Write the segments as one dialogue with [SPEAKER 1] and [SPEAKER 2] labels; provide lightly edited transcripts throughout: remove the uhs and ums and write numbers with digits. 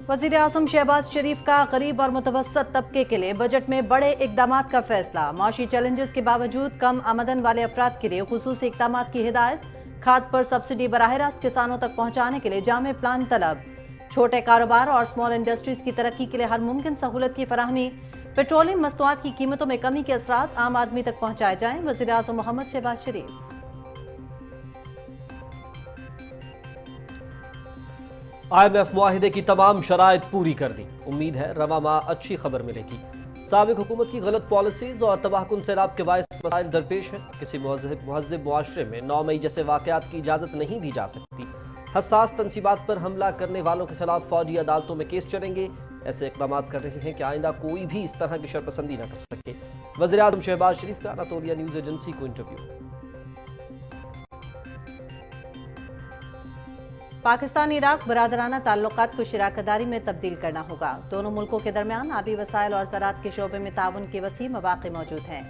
[SPEAKER 1] वज़ीर आज़म शहबाज शरीफ का गरीब और मुतवस्सत तबके के लिए बजट में बड़े इक़दामात का फैसला। माशी चैलेंजेस के बावजूद कम आमदन वाले अफराद के लिए खुसूसी इक़दामात की हिदायत। खाद पर सब्सिडी बराह रास्त किसानों तक पहुंचाने के लिए जामे प्लान तलब। छोटे कारोबार और स्मॉल इंडस्ट्रीज की तरक्की के लिए हर मुमकिन सहूलत की फराहमी। पेट्रोलियम मस्तुआत की कीमतों में कमी के असरात आम आदमी तक पहुंचाए जाएं। वज़ीर आज़म मोहम्मद शहबाज शरीफ।
[SPEAKER 2] IMF मुआहिदे की तमाम शराइत पूरी कर दी। उम्मीद है रवा माह अच्छी खबर मिलेगी। साबिक हुकूमत की गलत पॉलिसीज और तबाहकुन सैलाब के बायस मसाइल दरपेश है। किसी महज़ब मुआशरे में 9 मई जैसे वाक़यात की इजाज़त नहीं दी जा सकती। हसास तनसीबात पर हमला करने वालों के खिलाफ फौजी अदालतों में केस चलेंगे। ऐसे इक़दाम कर रहे हैं कि आइंदा कोई भी इस तरह की शरपसंदी न कर सके। वज़ीर आज़म शहबाज शरीफ का अनातोलिया न्यूज़ एजेंसी को इंटरव्यू।
[SPEAKER 1] पाकिस्तान इराक बरादराना ताल्लुकात को शराकतदारी में तब्दील करना होगा। दोनों मुल्कों के दरमियान आबी वसाइल और ज़राअत के शोबे में ताउन के वसी मौक़े मौजूद हैं।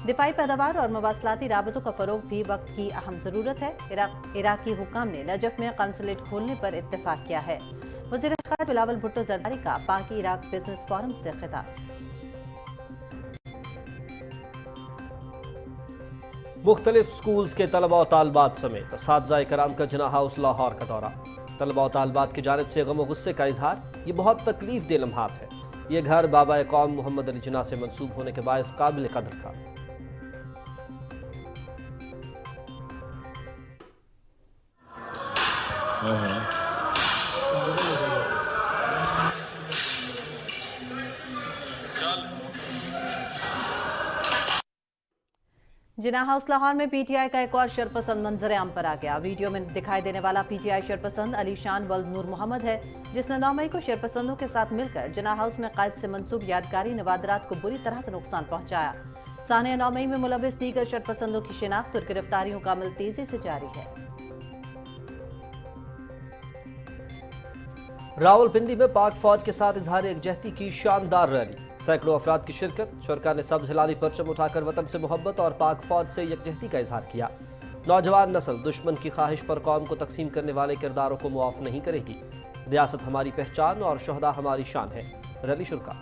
[SPEAKER 1] दिफाई पैदावार और मवासलाती राबतों का फ़रोग़ भी वक्त की अहम ज़रूरत है। इराकी हुक्काम ने नजफ़ में कंसुलेट खोलने पर इत्तेफाक किया है। वज़ीर ख़ारिजा बिलावल भुट्टो ज़रदारी का पाक इराक बिजनेस फोरम से खिताब।
[SPEAKER 2] मुख्तलिफ स्कूल्स के तलबा और तालबात समेत असातिज़ा कराम का जिन्ना हाउस लाहौर का दौरा। तलबा और तालबात की जानिब से गम और गुस्से का इजहार। ये बहुत तकलीफ दे लम्हात है। ये घर बाबा कौम मोहम्मद अली जिन्ना से मंसूब होने के बायस काबिल कदर था।
[SPEAKER 1] जिन्ना हाउस लाहौर में PTI का एक और शरपसंद मंजर आम पर आ गया। वीडियो में दिखाई देने वाला PTI शरपसंद अली शान वल्द नूर मोहम्मद है, जिसने 9 मई को शरपसंदों के साथ मिलकर जिन्ना हाउस में कायद से मंसूब यादगारी नवादरात को बुरी तरह से नुकसान पहुंचाया। साने 9 मई में मुलविस दीगर शरपसंदों की शिनाख्त और गिरफ्तारियों का अमल तेजी से जारी है।
[SPEAKER 2] रावलपिंडी में पाक फौज के साथ इजहार यकजहती की शानदार रैली। सैकड़ों अफराद की शिरकत। शुरका ने सब्ज हिलाली परचम उठाकर वतन से मोहब्बत और पाक फौज से यकजहती का इजहार किया। नौजवान नस्ल दुश्मन की ख्वाहिश पर कौम को तकसीम करने वाले किरदारों को मुआफ नहीं करेगी। रियासत हमारी पहचान और शहदा हमारी शान है। रैली शुरका।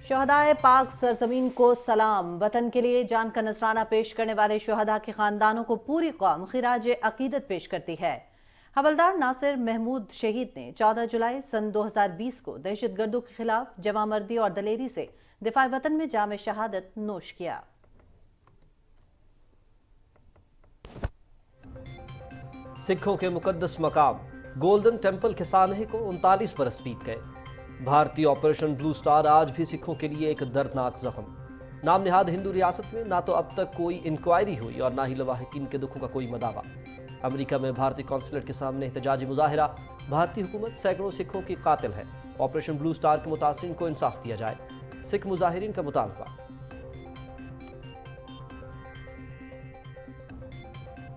[SPEAKER 1] शहदाए पाक सरजमीन को सलाम। वतन के लिए जान का नजराना पेश करने वाले शहदा के खानदानों को पूरी कौम खिराज अकीदत पेश करती है। हवलदार नासिर महमूद शहीद ने 14 जुलाई सन 2020 को दहशतगर्दों के खिलाफ जवामर्दी और दलेरी से दिफा वतन में जाम शहादत नोश किया।
[SPEAKER 2] सिखों के मुकद्दस मकाम गोल्डन टेम्पल के सानहे को 39 बरस बीत गए। भारतीय ऑपरेशन ब्लू स्टार आज भी सिखों के लिए एक दर्दनाक जख्म। नाम निहाद हिंदू रियासत में ना तो अब तक कोई इंक्वायरी हुई और ना ही लवाहिकीन के दुखों का कोई मदावा। अमेरिका में भारतीय कौंसलेट के सामने एहतजाजी मुजाहिरा। भारतीय हुकूमत सैकड़ों सिखों की कातिल है। ऑपरेशन ब्लू स्टार के मुतासिरीन को इंसाफ दिया जाए। सिख मुजाहिरीन का मुतालबा।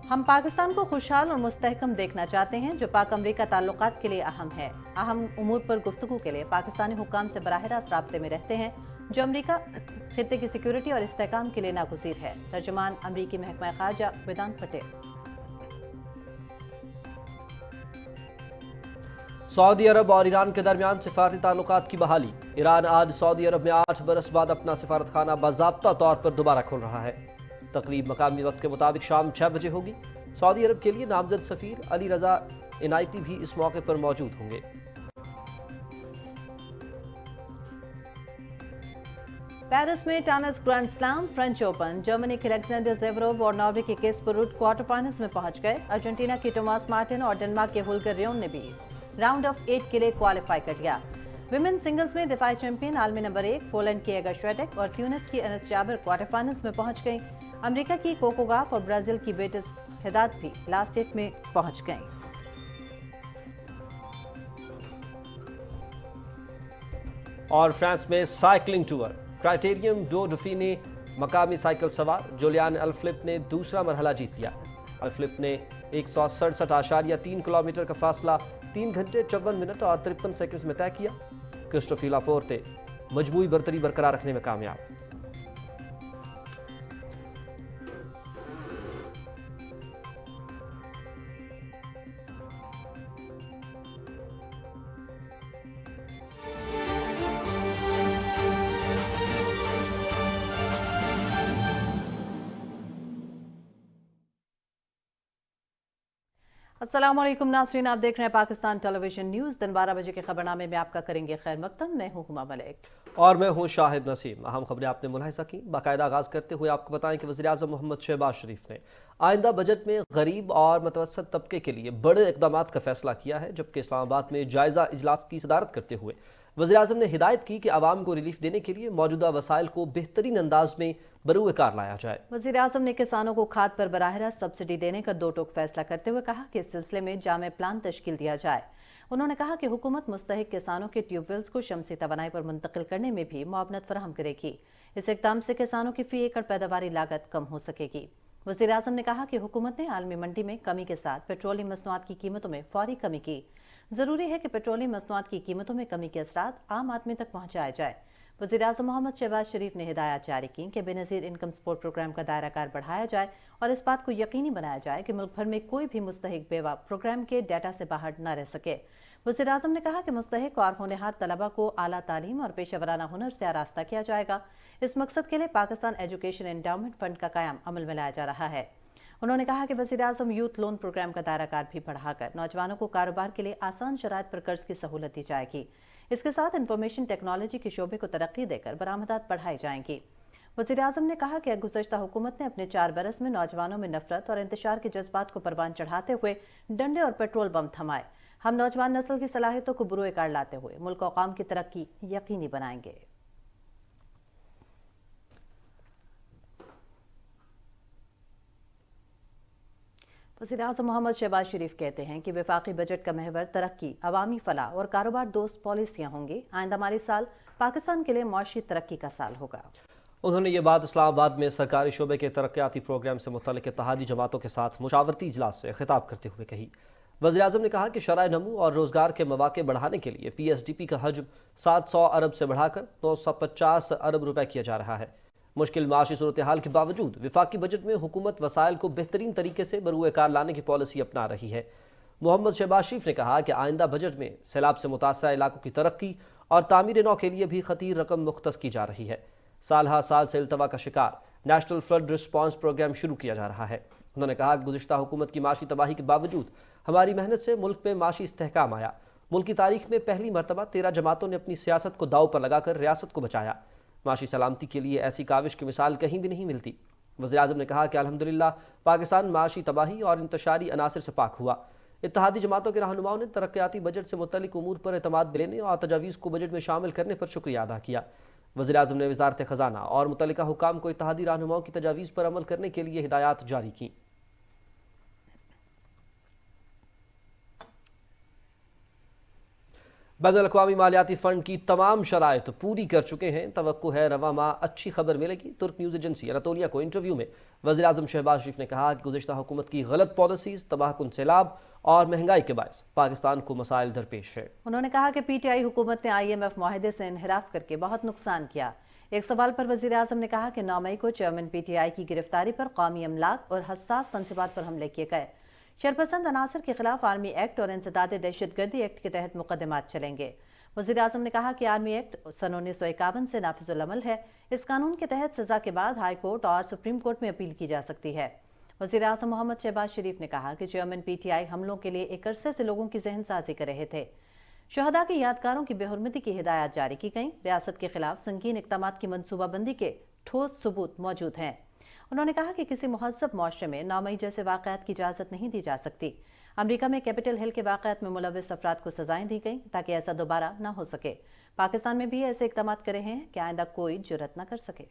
[SPEAKER 1] हम पाकिस्तान को खुशहाल और मुस्तहकम देखना चाहते हैं, जो पाक अमरीका ताल्लुकात के लिए अहम है। अहम उमूर पर गुफ्तगू के लिए पाकिस्तानी हुक्काम से बराह रास्त राब्ते में रहते हैं, जो अमरीका खित्ते की सिक्योरिटी और इस्तेहकाम के लिए नागुज़ीर है। तर्जुमान अमरीकी महकमा खारजा वेदांत पटेल।
[SPEAKER 2] सऊदी अरब और ईरान के दरमियान सिफारती ताल्लुकात की बहाली। ईरान आज सऊदी अरब में 8 बरस बाद अपना सिफारत खाना बाज़ाब्ता तौर पर दोबारा खोल रहा है। तकरीब मकामी वक्त के मुताबिक शाम 6 बजे होगी। सऊदी अरब के लिए नामजद सफीर अली रजा इनायती भी इस मौके पर मौजूद होंगे।
[SPEAKER 1] पेरिस में tennis grand slam, French open. Germany के अलेक्जेंडर ज़ेवरोव और नॉर्वे के केस्पर रुड क्वार्टर फाइनल्स में पहुंच गए। अर्जेंटीना के टोमास मार्टिन और डेनमार्क के हुल्गर रियोन ने भी राउंड ऑफ 8 के लिए क्वालिफाई कर लिया। विमेन सिंगल्स में दिफाई चैंपियन आलमी नंबर 1 पोलैंड की एगा श्वेटेक और ट्यूनिस की अनस जाबर क्वार्टर फाइनल्स में पहुंच गई। अमेरिका की कोको गाफ और ब्राजील की बेटिस हिदात भी लास्ट 8 में पहुंच गई।
[SPEAKER 2] और फ्रांस में साइकिलिंग टूर क्राइटेरियम डो डोफिने मकामी साइकिल सवार जुलियान अल्फ्लिप ने दूसरा मरहला जीत लिया। अल्फ्लिप ने 167.3 किलोमीटर का फासला 3 घंटे 54 मिनट और 53 सेकंड्स में तय किया। क्रिस्टोफर लापोर्ते मजमूई बरतरी बरकरार रखने में कामयाब।
[SPEAKER 1] अस्सलाम वालेकुम नाज़रीन, आप देख रहे हैं पाकिस्तान टेलीविजन न्यूज़। दिन 12 बजे के खबरनामे में आपका करेंगे खैर मकदम। मैं हूं हुमा मलिक
[SPEAKER 2] और मैं हूं शाहिद नसीम। अहम खबरें आपने मुलाहिजा की। बाकायदा आगाज करते हुए आपको बताएं कि वज़ीर-ए-आज़म मोहम्मद शहबाज शरीफ ने आइंदा बजट में गरीब और मतवसत तबके के लिए बड़े इक़दामात का फैसला किया है। जबकि इस्लामाबाद में जायज़ा इजलास की सदारत करते हुए वज़ीर-ए-आज़म ने हिदायत की कि आवाम को रिलीफ देने के लिए मौजूदा वसाइल को बेहतरीन अंदाज में बरूए कार लाया जाए।
[SPEAKER 1] वज़ीर आज़म ने किसानों को खाद पर बराह रास्त सब्सिडी देने का दो टूक फैसला करते हुए कहा कि इस सिलसिले में जामे प्लान तश्कील दिया जाए। उन्होंने कहा कि हुकूमत मुस्तहिक किसानों के ट्यूबवेल्स को शमसी तवानाई पर मुंतकिल करने में भी मुआवनत फराहम करेगी। इस इक़दाम से किसानों की फी एकड़ पैदावारी लागत कम हो सकेगी। वज़ीर आज़म ने कहा कि हुकूमत ने आलमी मंडी में कमी के साथ पेट्रोलियम मसनूआत की कीमतों में फौरी कमी की। ज़रूरी है कि पेट्रोलियम मसनूआत की कीमतों में कमी के असरात आम आदमी तक पहुँचाया जाए। वज़ीर आज़म मोहम्मद शहबाज शरीफ ने हिदायत जारी की कि बेनज़ीर इनकम सपोर्ट प्रोग्राम का दायरा कार बढ़ाया जाए और इस बात को यकीनी बनाया जाए कि मुल्क भर में कोई भी मुस्तहिक बेवा प्रोग्राम के डाटा से बाहर न रह सके। वज़ीर आज़म ने कहा कि मुस्तहिक और होनहार तलबा को आला तालीम और पेशेवराना हुनर से आरास्ता किया जाएगा। इस मकसद के लिए पाकिस्तान एजुकेशन एंडाउमेंट फंड का क़याम अमल में लाया जा रहा है। उन्होंने कहा कि वज़ीर आज़म यूथ लोन प्रोग्राम का दायरा कार भी बढ़ाकर नौजवानों को कारोबार के लिए आसान शराइत पर कर्ज की सहूलत दी जाएगी। इसके साथ इंफॉर्मेशन टेक्नोलॉजी के शोबे को तरक्की देकर बरामदात बढ़ाई जाएंगी। वज़ीर आज़म ने कहा कि गुज़श्ता हुकूमत ने अपने 4 बरस में नौजवानों में नफरत और इंतशार के जज्बात को परवान चढ़ाते हुए डंडे और पेट्रोल बम थमाए। हम नौजवान नस्ल की सलाहियतों को बुरोए कार लाते हुए मुल्क और कौम की तरक्की यकीनी बनाएंगे। वज़ीर-ए-आज़म मोहम्मद शहबाज शरीफ कहते हैं कि वफाकी बजट का महवर तरक्की, अवामी फलाह और कारोबार दोस्त पॉलिसियाँ होंगी। आइंदा माली साल पाकिस्तान के लिए मुआशी तरक्की का साल होगा।
[SPEAKER 2] उन्होंने ये बात इस्लामाबाद में सरकारी शोबे के तरक्याती प्रोग्राम से मुतल्लिक़ इत्तेहादी जमातों के साथ मुशावरती इजलास से खिताब करते हुए कही। वज़ीर-ए-आज़म ने कहा कि शराय नमू और रोज़गार के मौक़े बढ़ाने के लिए PSDP का हजम 700 अरब से बढ़ाकर 950 अरब रुपए किया जा रहा है। मुश्किल माशी सूरत हाल के बावजूद वफाकी बजट में हुकूमत वसाइल को बेहतरीन तरीके से बरूए कार लाने की पॉलिसी अपना रही है। मोहम्मद शहबाज शरीफ ने कहा कि आइंदा बजट में सैलाब से मुतासरा इलाकों की तरक्की और तामीर नौ के लिए भी खतीर रकम मुख्तस की जा रही है। साल हर साल से इल्तवा का शिकार नेशनल फ्लड रिस्पॉन्स प्रोग्राम शुरू किया जा रहा है। उन्होंने कहा कि गुज़िश्ता हुकूमत की माशी तबाही के बावजूद हमारी मेहनत से मुल्क में माशी इस्तेहकाम आया। मुल्क की तारीख में पहली मरतबा 13 जमातों ने अपनी सियासत को दाव पर लगाकर रियासत को बचाया। माशी सलामती के लिए ऐसी काविश की मिसाल कहीं भी नहीं मिलती। वज़ीर-ए-आज़म ने कहा कि अल्हम्दुलिल्लाह पाकिस्तान माशी तबाही और इंतशारी अनासर से पाक हुआ। इत्तेहादी जमातों के रहनुमाओं ने तरक्याती बजट से मुतल्लिक उमूर पर एतमाद लेने और तजावीज़ को बजट में शामिल करने पर शुक्रिया अदा किया। वज़ीर-ए-आज़म ने वज़ारत ख़ज़ाना और मुतल्लिका हुकाम को इत्तेहादी रहनुमाओं की तजावीज़ पर अमल करने के लिए हिदायत जारी की। बैनुल-अक़वामी मालियाती फ़ंड की तमाम शराइत पूरी कर चुके हैं। तवक्को है रवा माह अच्छी खबर मिलेगी। तुर्क न्यूज़ एजेंसी अनातोलिया को इंटरव्यू में वज़ीर-ए-आज़म शहबाज शरीफ ने कहा कि गुज़िश्ता हुकूमत की गलत पॉलिसीज़, तबाहकुन सैलाब और महंगाई के बायस पाकिस्तान को मसाइल दरपेश है।
[SPEAKER 1] उन्होंने कहा कि PTI हुकूमत ने IMF मुआहदे से इनहिराफ करके बहुत नुकसान किया। एक सवाल पर वज़ीर-ए-आज़म ने कहा कि 9 मई को चेयरमैन PTI की गिरफ्तारी पर कौमी अमलाक और हसास तंसीबात पर हमले किए गए। शरपसंद अनासर के खिलाफ आर्मी एक्ट और इंसदाद दहशतगर्दी एक्ट के तहत मुकदमात चलेंगे। वज़ीर-ए-आज़म ने कहा कि आर्मी एक्ट सन 1951 से नाफिजुल अमल है। इस कानून के तहत सजा के बाद हाई कोर्ट और सुप्रीम कोर्ट में अपील की जा सकती है। वज़ीर-ए-आज़म मोहम्मद शहबाज शरीफ ने कहा कि चेयरमैन PTI हमलों के लिए एक अरसे से लोगों की जहन साजी कर रहे थे। शहदा के यादगारों की बेहुरमती की हिदायत जारी की गई। रियासत के खिलाफ संगीन इक़दामात की मनसूबाबंदी के ठोस सबूत मौजूद हैं। उन्होंने कहा कि किसी मुहज़्ज़ब मुआशरे में 9 मई जैसे वाक़यात की इजाज़त नहीं दी जा सकती। अमेरिका में कैपिटल हिल के वाक़यात में मुलव्विस अफराद को सजाएं दी गई ताकि ऐसा दोबारा न हो सके। पाकिस्तान में भी ऐसे इक़दामात करे हैं कि आइंदा कोई जुर्रत न कर सके।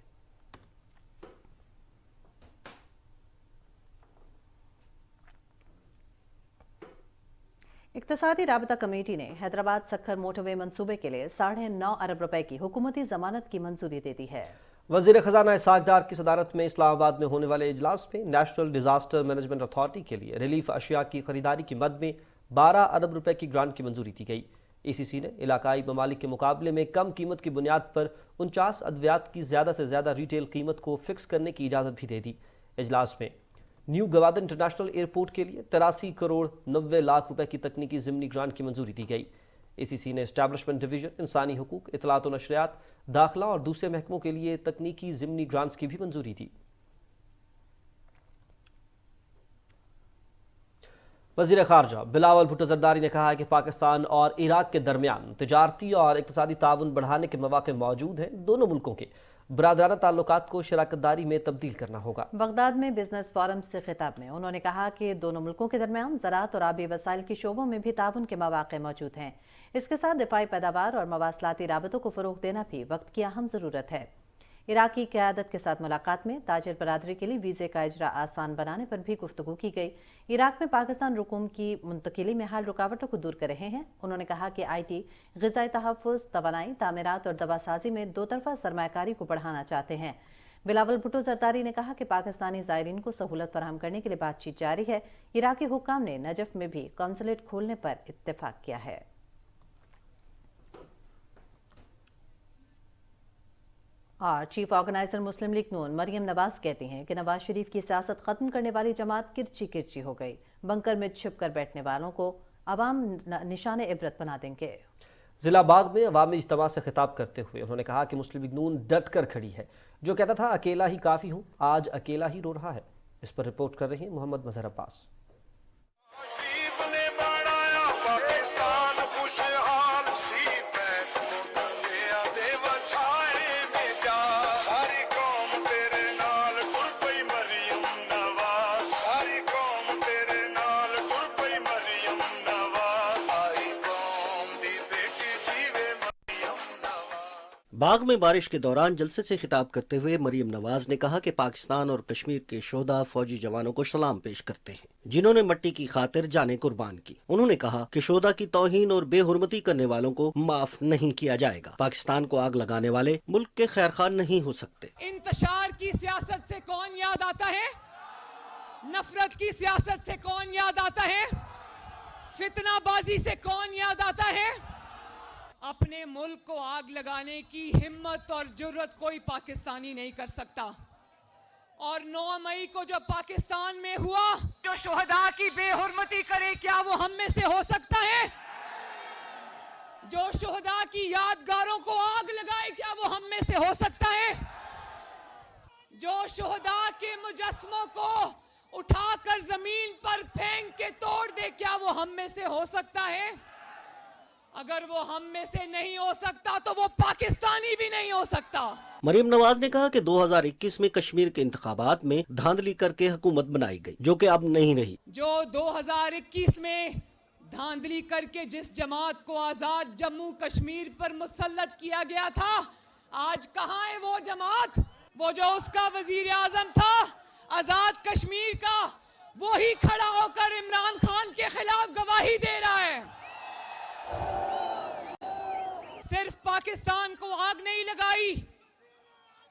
[SPEAKER 1] इक़्तिसादी राबता कमेटी ने हैदराबाद सक्खर मोटरवे मंसूबे के लिए 9.5 अरब रुपए की हुकूमती ज़मानत की मंजूरी दे दी है।
[SPEAKER 2] वज़ीर ख़ज़ाना इसहाक़ डार की सदारत में इस्लामाबाद में होने वाले इजलास में नेशनल डिज़ास्टर मैनेजमेंट अथॉरिटी के लिए रिलीफ अशिया की खरीदारी की मद में 12 अरब रुपए की ग्रांट की मंजूरी दी गई। ECC ने इलाकाई ममालिक के मुकाबले में कम कीमत की बुनियाद पर 49 अद्वियात की ज़्यादा से ज़्यादा रिटेल कीमत को फिक्स करने की इजाज़त भी दे दी। इजलास में न्यू गवादर इंटरनेशनल एयरपोर्ट के लिए 83 करोड़ 90 लाख रुपए की तकनीकी ज़िमनी ग्रांट की मंजूरी दी गई। ECC ने एस्टैब्लिशमेंट डिवीजन, इंसानी हुकूक, इतलात और नशरियात, दाखिला और दूसरे महकमों के लिए तकनीकी ज़िमनी ग्रांट्स की भी मंजूरी दी। वज़ीर ख़ारजा बिलावल भुट्टो ज़रदारी ने कहा है कि पाकिस्तान और इराक के दरमियान तिजारती और इक़्तिसादी ताउन बढ़ाने के मौक़े मौजूद हैं। दोनों मुल्कों के बरादराना ताल्लुकात को शराकतदारी में तब्दील करना होगा।
[SPEAKER 1] बगदाद में बिजनेस फोरम से खिताब में उन्होंने कहा कि दोनों मुल्कों के दरमियान ज़राअत और आबी वसाइल के शोबों में भी ताउन के मौक़े मौजूद हैं। इसके साथ दिफाई पैदावार और मवासलाती राबतों को फ़रोग़ देना भी वक्त की अहम ज़रूरत है। इराकी क़यादत के साथ मुलाकात में ताजिर बरादरी के लिए वीज़े का इजरा आसान बनाने पर भी गुफ्तगू की गई। इराक में पाकिस्तान रुकूम की मुंतकिली में हाल रुकावटों को दूर कर रहे हैं। उन्होंने कहा कि IT, ग़िज़ाई तहफ़्फ़ुज़, तवानाई, तामीरात और दवासाजी में दो तरफ़ा सरमायाकारी को बढ़ाना चाहते हैं। बिलावल भुट्टो ज़रदारी ने कहा कि पाकिस्तानी ज़ायरीन को सहूलत फराहम करने के लिए बातचीत जारी है। इराकी हुक्काम ने नजफ़ में भी कौंसलेट खोलने पर इत्तेफाक किया है। और चीफ ऑर्गेनाइजर मुस्लिम लीग नून मरियम नवाज कहती हैं कि नवाज शरीफ की सियासत खत्म करने वाली जमात किरची किरची हो गई। बंकर में छिप कर बैठने वालों को अवाम निशाने इबरत बना देंगे।
[SPEAKER 2] जिला बाग में अवामी इज्तिमा से खिताब करते हुए उन्होंने कहा कि मुस्लिम लीग नून डट कर खड़ी है। जो कहता था अकेला ही काफ़ी हूँ, आज अकेला ही रो रहा है। इस पर रिपोर्ट कर रही हैं मोहम्मद मजहर अब्बास।
[SPEAKER 3] बाग में बारिश के दौरान जलसे से खिताब करते हुए मरियम नवाज ने कहा कि पाकिस्तान और कश्मीर के शोहदा फौजी जवानों को सलाम पेश करते हैं जिन्होंने मिट्टी की खातिर जानें कुर्बान की। उन्होंने कहा कि शोहदा की तौहीन और बेहुरमती करने वालों को माफ नहीं किया जाएगा। पाकिस्तान को आग लगाने वाले मुल्क के खैरखां नहीं हो सकते।
[SPEAKER 4] इंतशार की सियासत से कौन याद आता है? नफरत की सियासत से कौन याद आता है? फितनाबाजी से कौन याद आता है? अपने मुल्क को आग लगाने की हिम्मत और जुर्रत कोई पाकिस्तानी नहीं कर सकता। और 9 मई को जो पाकिस्तान में हुआ, जो शोहदा की बेहुरमती करे, क्या वो हम में से हो सकता है? जो शोहदा की यादगारों को आग लगाए, क्या वो हम में से हो सकता है? जो शोहदा के मुजस्मों को उठाकर जमीन पर फेंक के तोड़ दे, क्या वो हम में से हो सकता है? अगर वो हम में से नहीं हो सकता तो वो पाकिस्तानी भी नहीं हो सकता।
[SPEAKER 3] मरियम नवाज ने कहा कि 2021 में कश्मीर के इंतखाबात में धांधली करके हुकूमत बनाई गई, जो कि अब नहीं रही।
[SPEAKER 4] जो 2021 में धांधली करके जिस जमात को आजाद जम्मू कश्मीर पर मुसल्लत किया गया था, आज कहाँ है वो जमात? वो जो उसका वजीर आजम था आजाद कश्मीर का, वो ही खड़ा होकर इमरान खान के खिलाफ गवाही दे रहा है। सिर्फ पाकिस्तान को आग नहीं लगाई,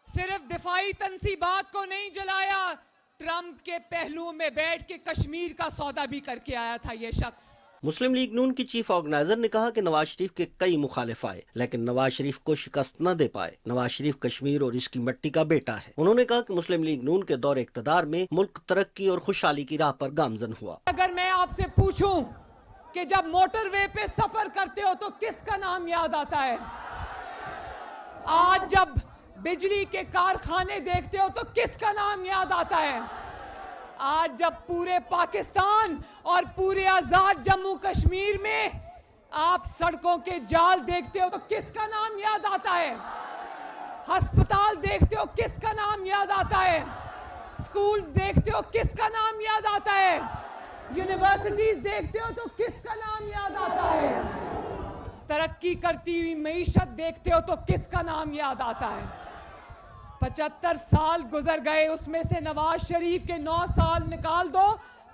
[SPEAKER 4] सिर्फ दिफाई तंसीबात को नहीं जलाया, ट्रंप के पहलू में बैठ के कश्मीर का सौदा भी करके आया था ये शख्स।
[SPEAKER 3] मुस्लिम लीग नून की चीफ ऑर्गेनाइजर ने कहा कि नवाज शरीफ के कई मुखालिफ आए, लेकिन नवाज शरीफ को शिकस्त न दे पाए। नवाज शरीफ कश्मीर और इसकी मिट्टी का बेटा है। उन्होंने कहा कि मुस्लिम लीग नून के दौर इक़्तिदार में मुल्क तरक्की और खुशहाली की राह पर गामजन हुआ।
[SPEAKER 4] अगर मैं आपसे पूछूं कि जब मोटरवे पे सफर करते हो तो किसका नाम याद आता है? आज जब बिजली के कारखाने देखते हो तो किसका नाम याद आता है? आज जब पूरे पाकिस्तान और पूरे आजाद जम्मू कश्मीर में आप सड़कों के जाल देखते हो तो किसका नाम याद आता है? अस्पताल देखते हो, किसका नाम याद आता है? स्कूल्स देखते हो, किसका नाम याद आता है? यूनिवर्सिटीज देखते हो तो किसका नाम याद आता है? तरक्की करती हुई मईशत देखते हो तो किसका नाम याद आता है? 75 साल गुजर गए, उसमें से नवाज शरीफ के 9 साल निकाल दो,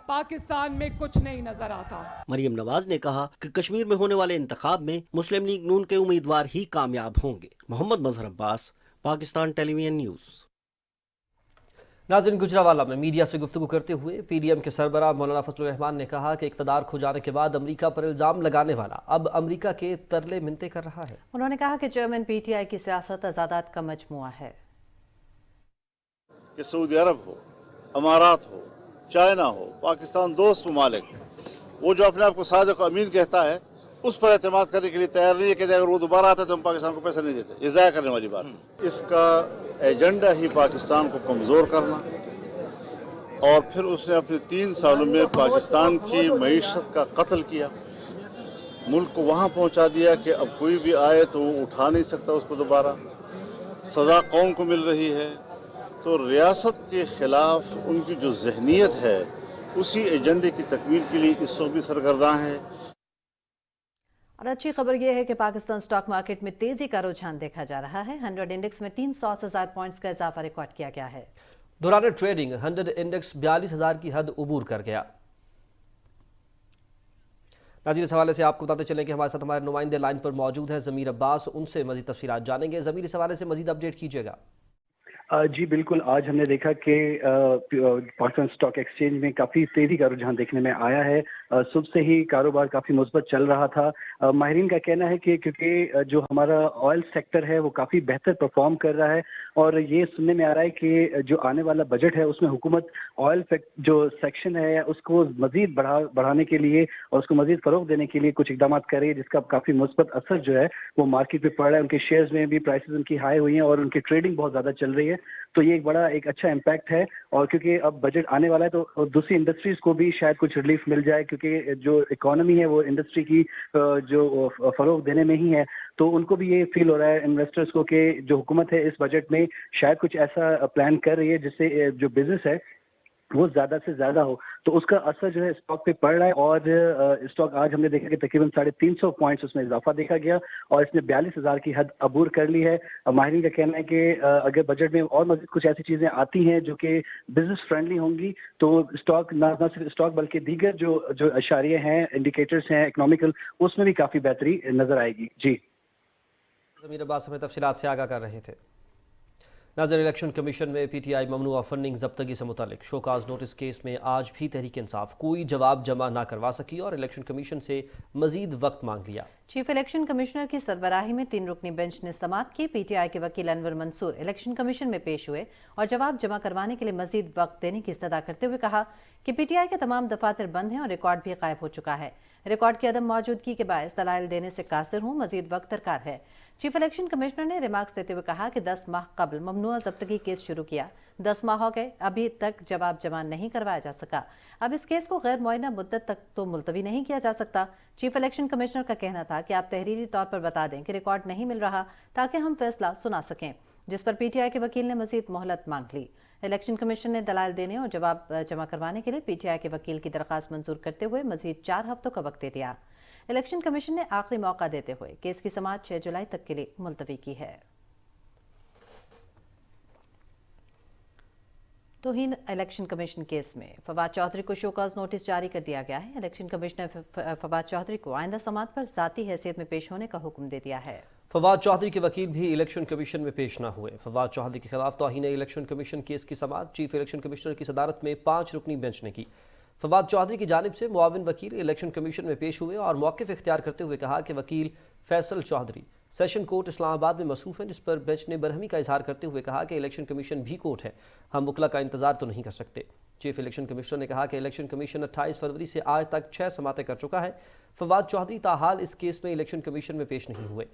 [SPEAKER 4] पाकिस्तान में कुछ नहीं नजर आता।
[SPEAKER 3] मरियम नवाज ने कहा कि कश्मीर में होने वाले इंतखाब में मुस्लिम लीग नून के उम्मीदवार ही कामयाब होंगे। मोहम्मद मजहर अब्बास, पाकिस्तान टेलीविजन न्यूज़।
[SPEAKER 2] नाज़रीन, गुजरावाला में मीडिया से गुफ्तगू करते हुए PDM के सरबराह मौलाना फजलुर रहमान ने कहा कि इक़्तिदार खो जाने के बाद अमरीका पर इल्ज़ाम लगाने वाला अब अमरीका के तरले मिन्नतें कर रहा है। उन्होंने कहा कि चेयरमैन PTI की सियासत अज़ादात का मजमुआ है।
[SPEAKER 5] कि सऊदी अरब हो, अमारात हो, चाइना हो, पाकिस्तान दोस्त ममालिक, वो जो अपने आप को सादिक अमीन कहता है, उस पर एतमाद करने के लिए तैयार नहीं है कि अगर वो दोबारा आता है तो हम पाकिस्तान को पैसा नहीं देते। ये ज़ाया करने वाली बात है। इसका एजेंडा ही पाकिस्तान को कमज़ोर करना, اور پھر اس نے اپنے 3 سالوں میں پاکستان کی معیشت کا قتل کیا، ملک کو وہاں پہنچا دیا کہ اب کوئی بھی آئے تو وہ اٹھا نہیں سکتا اس کو دوبارہ، سزا قوم کو مل رہی ہے۔ تو ریاست کے خلاف ان کی جو ذہنیت ہے اسی ایجنڈے کی تکمیل کے لیے اس وقت بھی سرگرداں ہے۔
[SPEAKER 1] اور اچھی خبر یہ ہے کہ پاکستان سٹاک مارکیٹ میں تیزی کا رجحان دیکھا جا رہا ہے۔ 100 انڈیکس میں 300 سے زائد پوائنٹس کا اضافہ ریکارڈ کیا گیا ہے۔
[SPEAKER 2] دوران ٹریڈنگ 100 انڈیکس 42,000 کی حد عبور کر گیا۔ ناظرین، اس حوالے سے آپ کو بتاتے چلیں کہ ہمارے ساتھ ہمارے نمائندے لائن پر موجود ہیں ضمیر عباس، ان سے مزید تفصیلات جانیں گے۔ ضمیر، اس حوالے سے مزید اپڈیٹ کیجیے گا۔
[SPEAKER 6] جی بالکل، آج ہم نے دیکھا کہ پاکستان سٹاک ایکسچینج میں کافی تیزی کا رجحان دیکھنے میں آیا ہے۔ صبح سے ہی کاروبار کافی مثبت چل رہا تھا۔ ماہرین کا کہنا ہے کہ کیونکہ جو ہمارا آئل سیکٹر ہے وہ کافی بہتر پرفارم کر رہا ہے، اور یہ سننے میں آ رہا ہے کہ جو آنے والا بجٹ ہے اس میں حکومت آئل جو سیکشن ہے اس کو مزید بڑھانے کے لیے اور اس کو مزید فروغ دینے کے لیے کچھ اقدامات کر رہی ہے، جس کا کافی مثبت اثر جو ہے وہ مارکیٹ پہ پڑ رہا ہے۔ ان کے شیئرز میں بھی پرائسز ان کی ہائی ہوئی ہیں اور ان کی ٹریڈنگ بہت زیادہ چل رہی ہے، تو یہ ایک اچھا امپیکٹ ہے۔ اور کیونکہ اب بجٹ آنے والا ہے تو دوسری انڈسٹریز کو بھی شاید کچھ ریلیف مل جائے، کیونکہ جو اکانومی ہے وہ انڈسٹری کی جو فروغ دینے میں ہی ہے، تو ان کو بھی یہ فیل ہو رہا ہے انویسٹرز کو کہ جو حکومت ہے اس بجٹ میں شاید کچھ ایسا پلان کر رہی ہے جس سے جو بزنس ہے وہ زیادہ سے زیادہ ہو، تو اس کا اثر جو ہے اسٹاک پہ پڑ رہا ہے۔ اور اسٹاک آج ہم نے دیکھا کہ تقریباً 350 پوائنٹس اس میں اضافہ دیکھا گیا اور اس نے 42,000 کی حد عبور کر لی ہے۔ ماہرین کا کہنا ہے کہ اگر بجٹ میں اور مزید کچھ ایسی چیزیں آتی ہیں جو کہ بزنس فرینڈلی ہوں گی تو اسٹاک نہ صرف اسٹاک بلکہ دیگر جو اشاریے ہیں، انڈیکیٹرز ہیں اکنامیکل، اس میں بھی کافی بہتری نظر آئے گی۔ جی
[SPEAKER 2] ضمیر عباس ہمیں تفصیلات سے آگاہ کر رہے تھے۔ ناظرین، الیکشن کمیشن میں پی ٹی آئی ممنوعہ فنڈنگ ضبطگی سے متعلق شوکاز نوٹس کیس میں آج بھی تحریک انصاف کوئی جواب جمع نہ کروا سکی اور الیکشن کمیشن سے مزید وقت مانگ لیا۔
[SPEAKER 1] چیف الیکشن کمشنر کی سربراہی میں 3 رکنی بینچ نے سماعت کی۔ پی ٹی آئی کے وکیل انور منصور الیکشن کمیشن میں پیش ہوئے اور جواب جمع کروانے کے لیے مزید وقت دینے کی استدعا کرتے ہوئے کہا کہ پی ٹی آئی کے تمام دفاتر بند ہیں اور ریکارڈ بھی غائب ہو چکا ہے۔ ریکارڈ کی عدم موجودگی کے باعث دلائل دینے سے قاصر ہوں، مزید وقت درکار ہے۔ چیف الیکشن کمشنر نے ریمارکس دیتے ہوئے کہا کہ 10 ماہ قبل ممنوعہ ضبطگی کیس شروع کیا، 10 ماہ ہو گئے، ابھی تک جواب جمع نہیں کروایا جا سکا۔ اب اس کیس کو غیر معینہ مدت تک تو ملتوی نہیں کیا جا سکتا۔ چیف الیکشن کمشنر کا کہنا تھا کہ آپ تحریری طور پر بتا دیں کہ ریکارڈ نہیں مل رہا تاکہ ہم فیصلہ سنا سکیں، جس پر پی ٹی آئی کے وکیل نے مزید مہلت مانگ لی۔ الیکشن کمیشن نے دلائل دینے اور جواب جمع کروانے کے لیے پی ٹی آئی کے وکیل کی درخواست منظور کرتے ہوئے مزید 4 ہفتوں کا وقت دے دیا۔ الیکشن کمیشن نے آخری موقع دیتے ہوئے کیس کی سماعت 6 جولائی تک کے لیے ملتوی کی ہے۔ توہین الیکشن کمیشن کیس میں فواد چودھری کو شوکاز نوٹس جاری کر دیا گیا ہے۔ الیکشن کمشنر فواد چودھری کو آئندہ سماعت پر ذاتی حیثیت میں پیش ہونے کا حکم دے دیا ہے۔
[SPEAKER 2] فواد چودھری کے وکیل بھی الیکشن کمیشن میں پیش نہ ہوئے۔ فواد چودھری کے خلاف توہین الیکشن کمیشن کیس کی سماعت چیف الیکشن کمشنر کی صدارت میں 5 رکنی بینچ نے کی۔ فواد چودھری کی جانب سے معاون وکیل الیکشن کمیشن میں پیش ہوئے اور موقف اختیار کرتے ہوئے کہا کہ وکیل فیصل چودھری سیشن کورٹ اسلام آباد میں مصروف ہیں، جس پر بینچ نے برہمی کا اظہار کرتے ہوئے کہا کہ الیکشن کمیشن بھی کورٹ ہے، ہم وکلا کا انتظار تو نہیں کر سکتے۔ چیف الیکشن کمشنر نے کہا کہ الیکشن کمیشن 28 فروری سے آج تک 6 سماعتیں کر چکا ہے۔ فواد چودھری تاحال اس کیس میں الیکشن کمیشن میں پیش نہیں ہوئے۔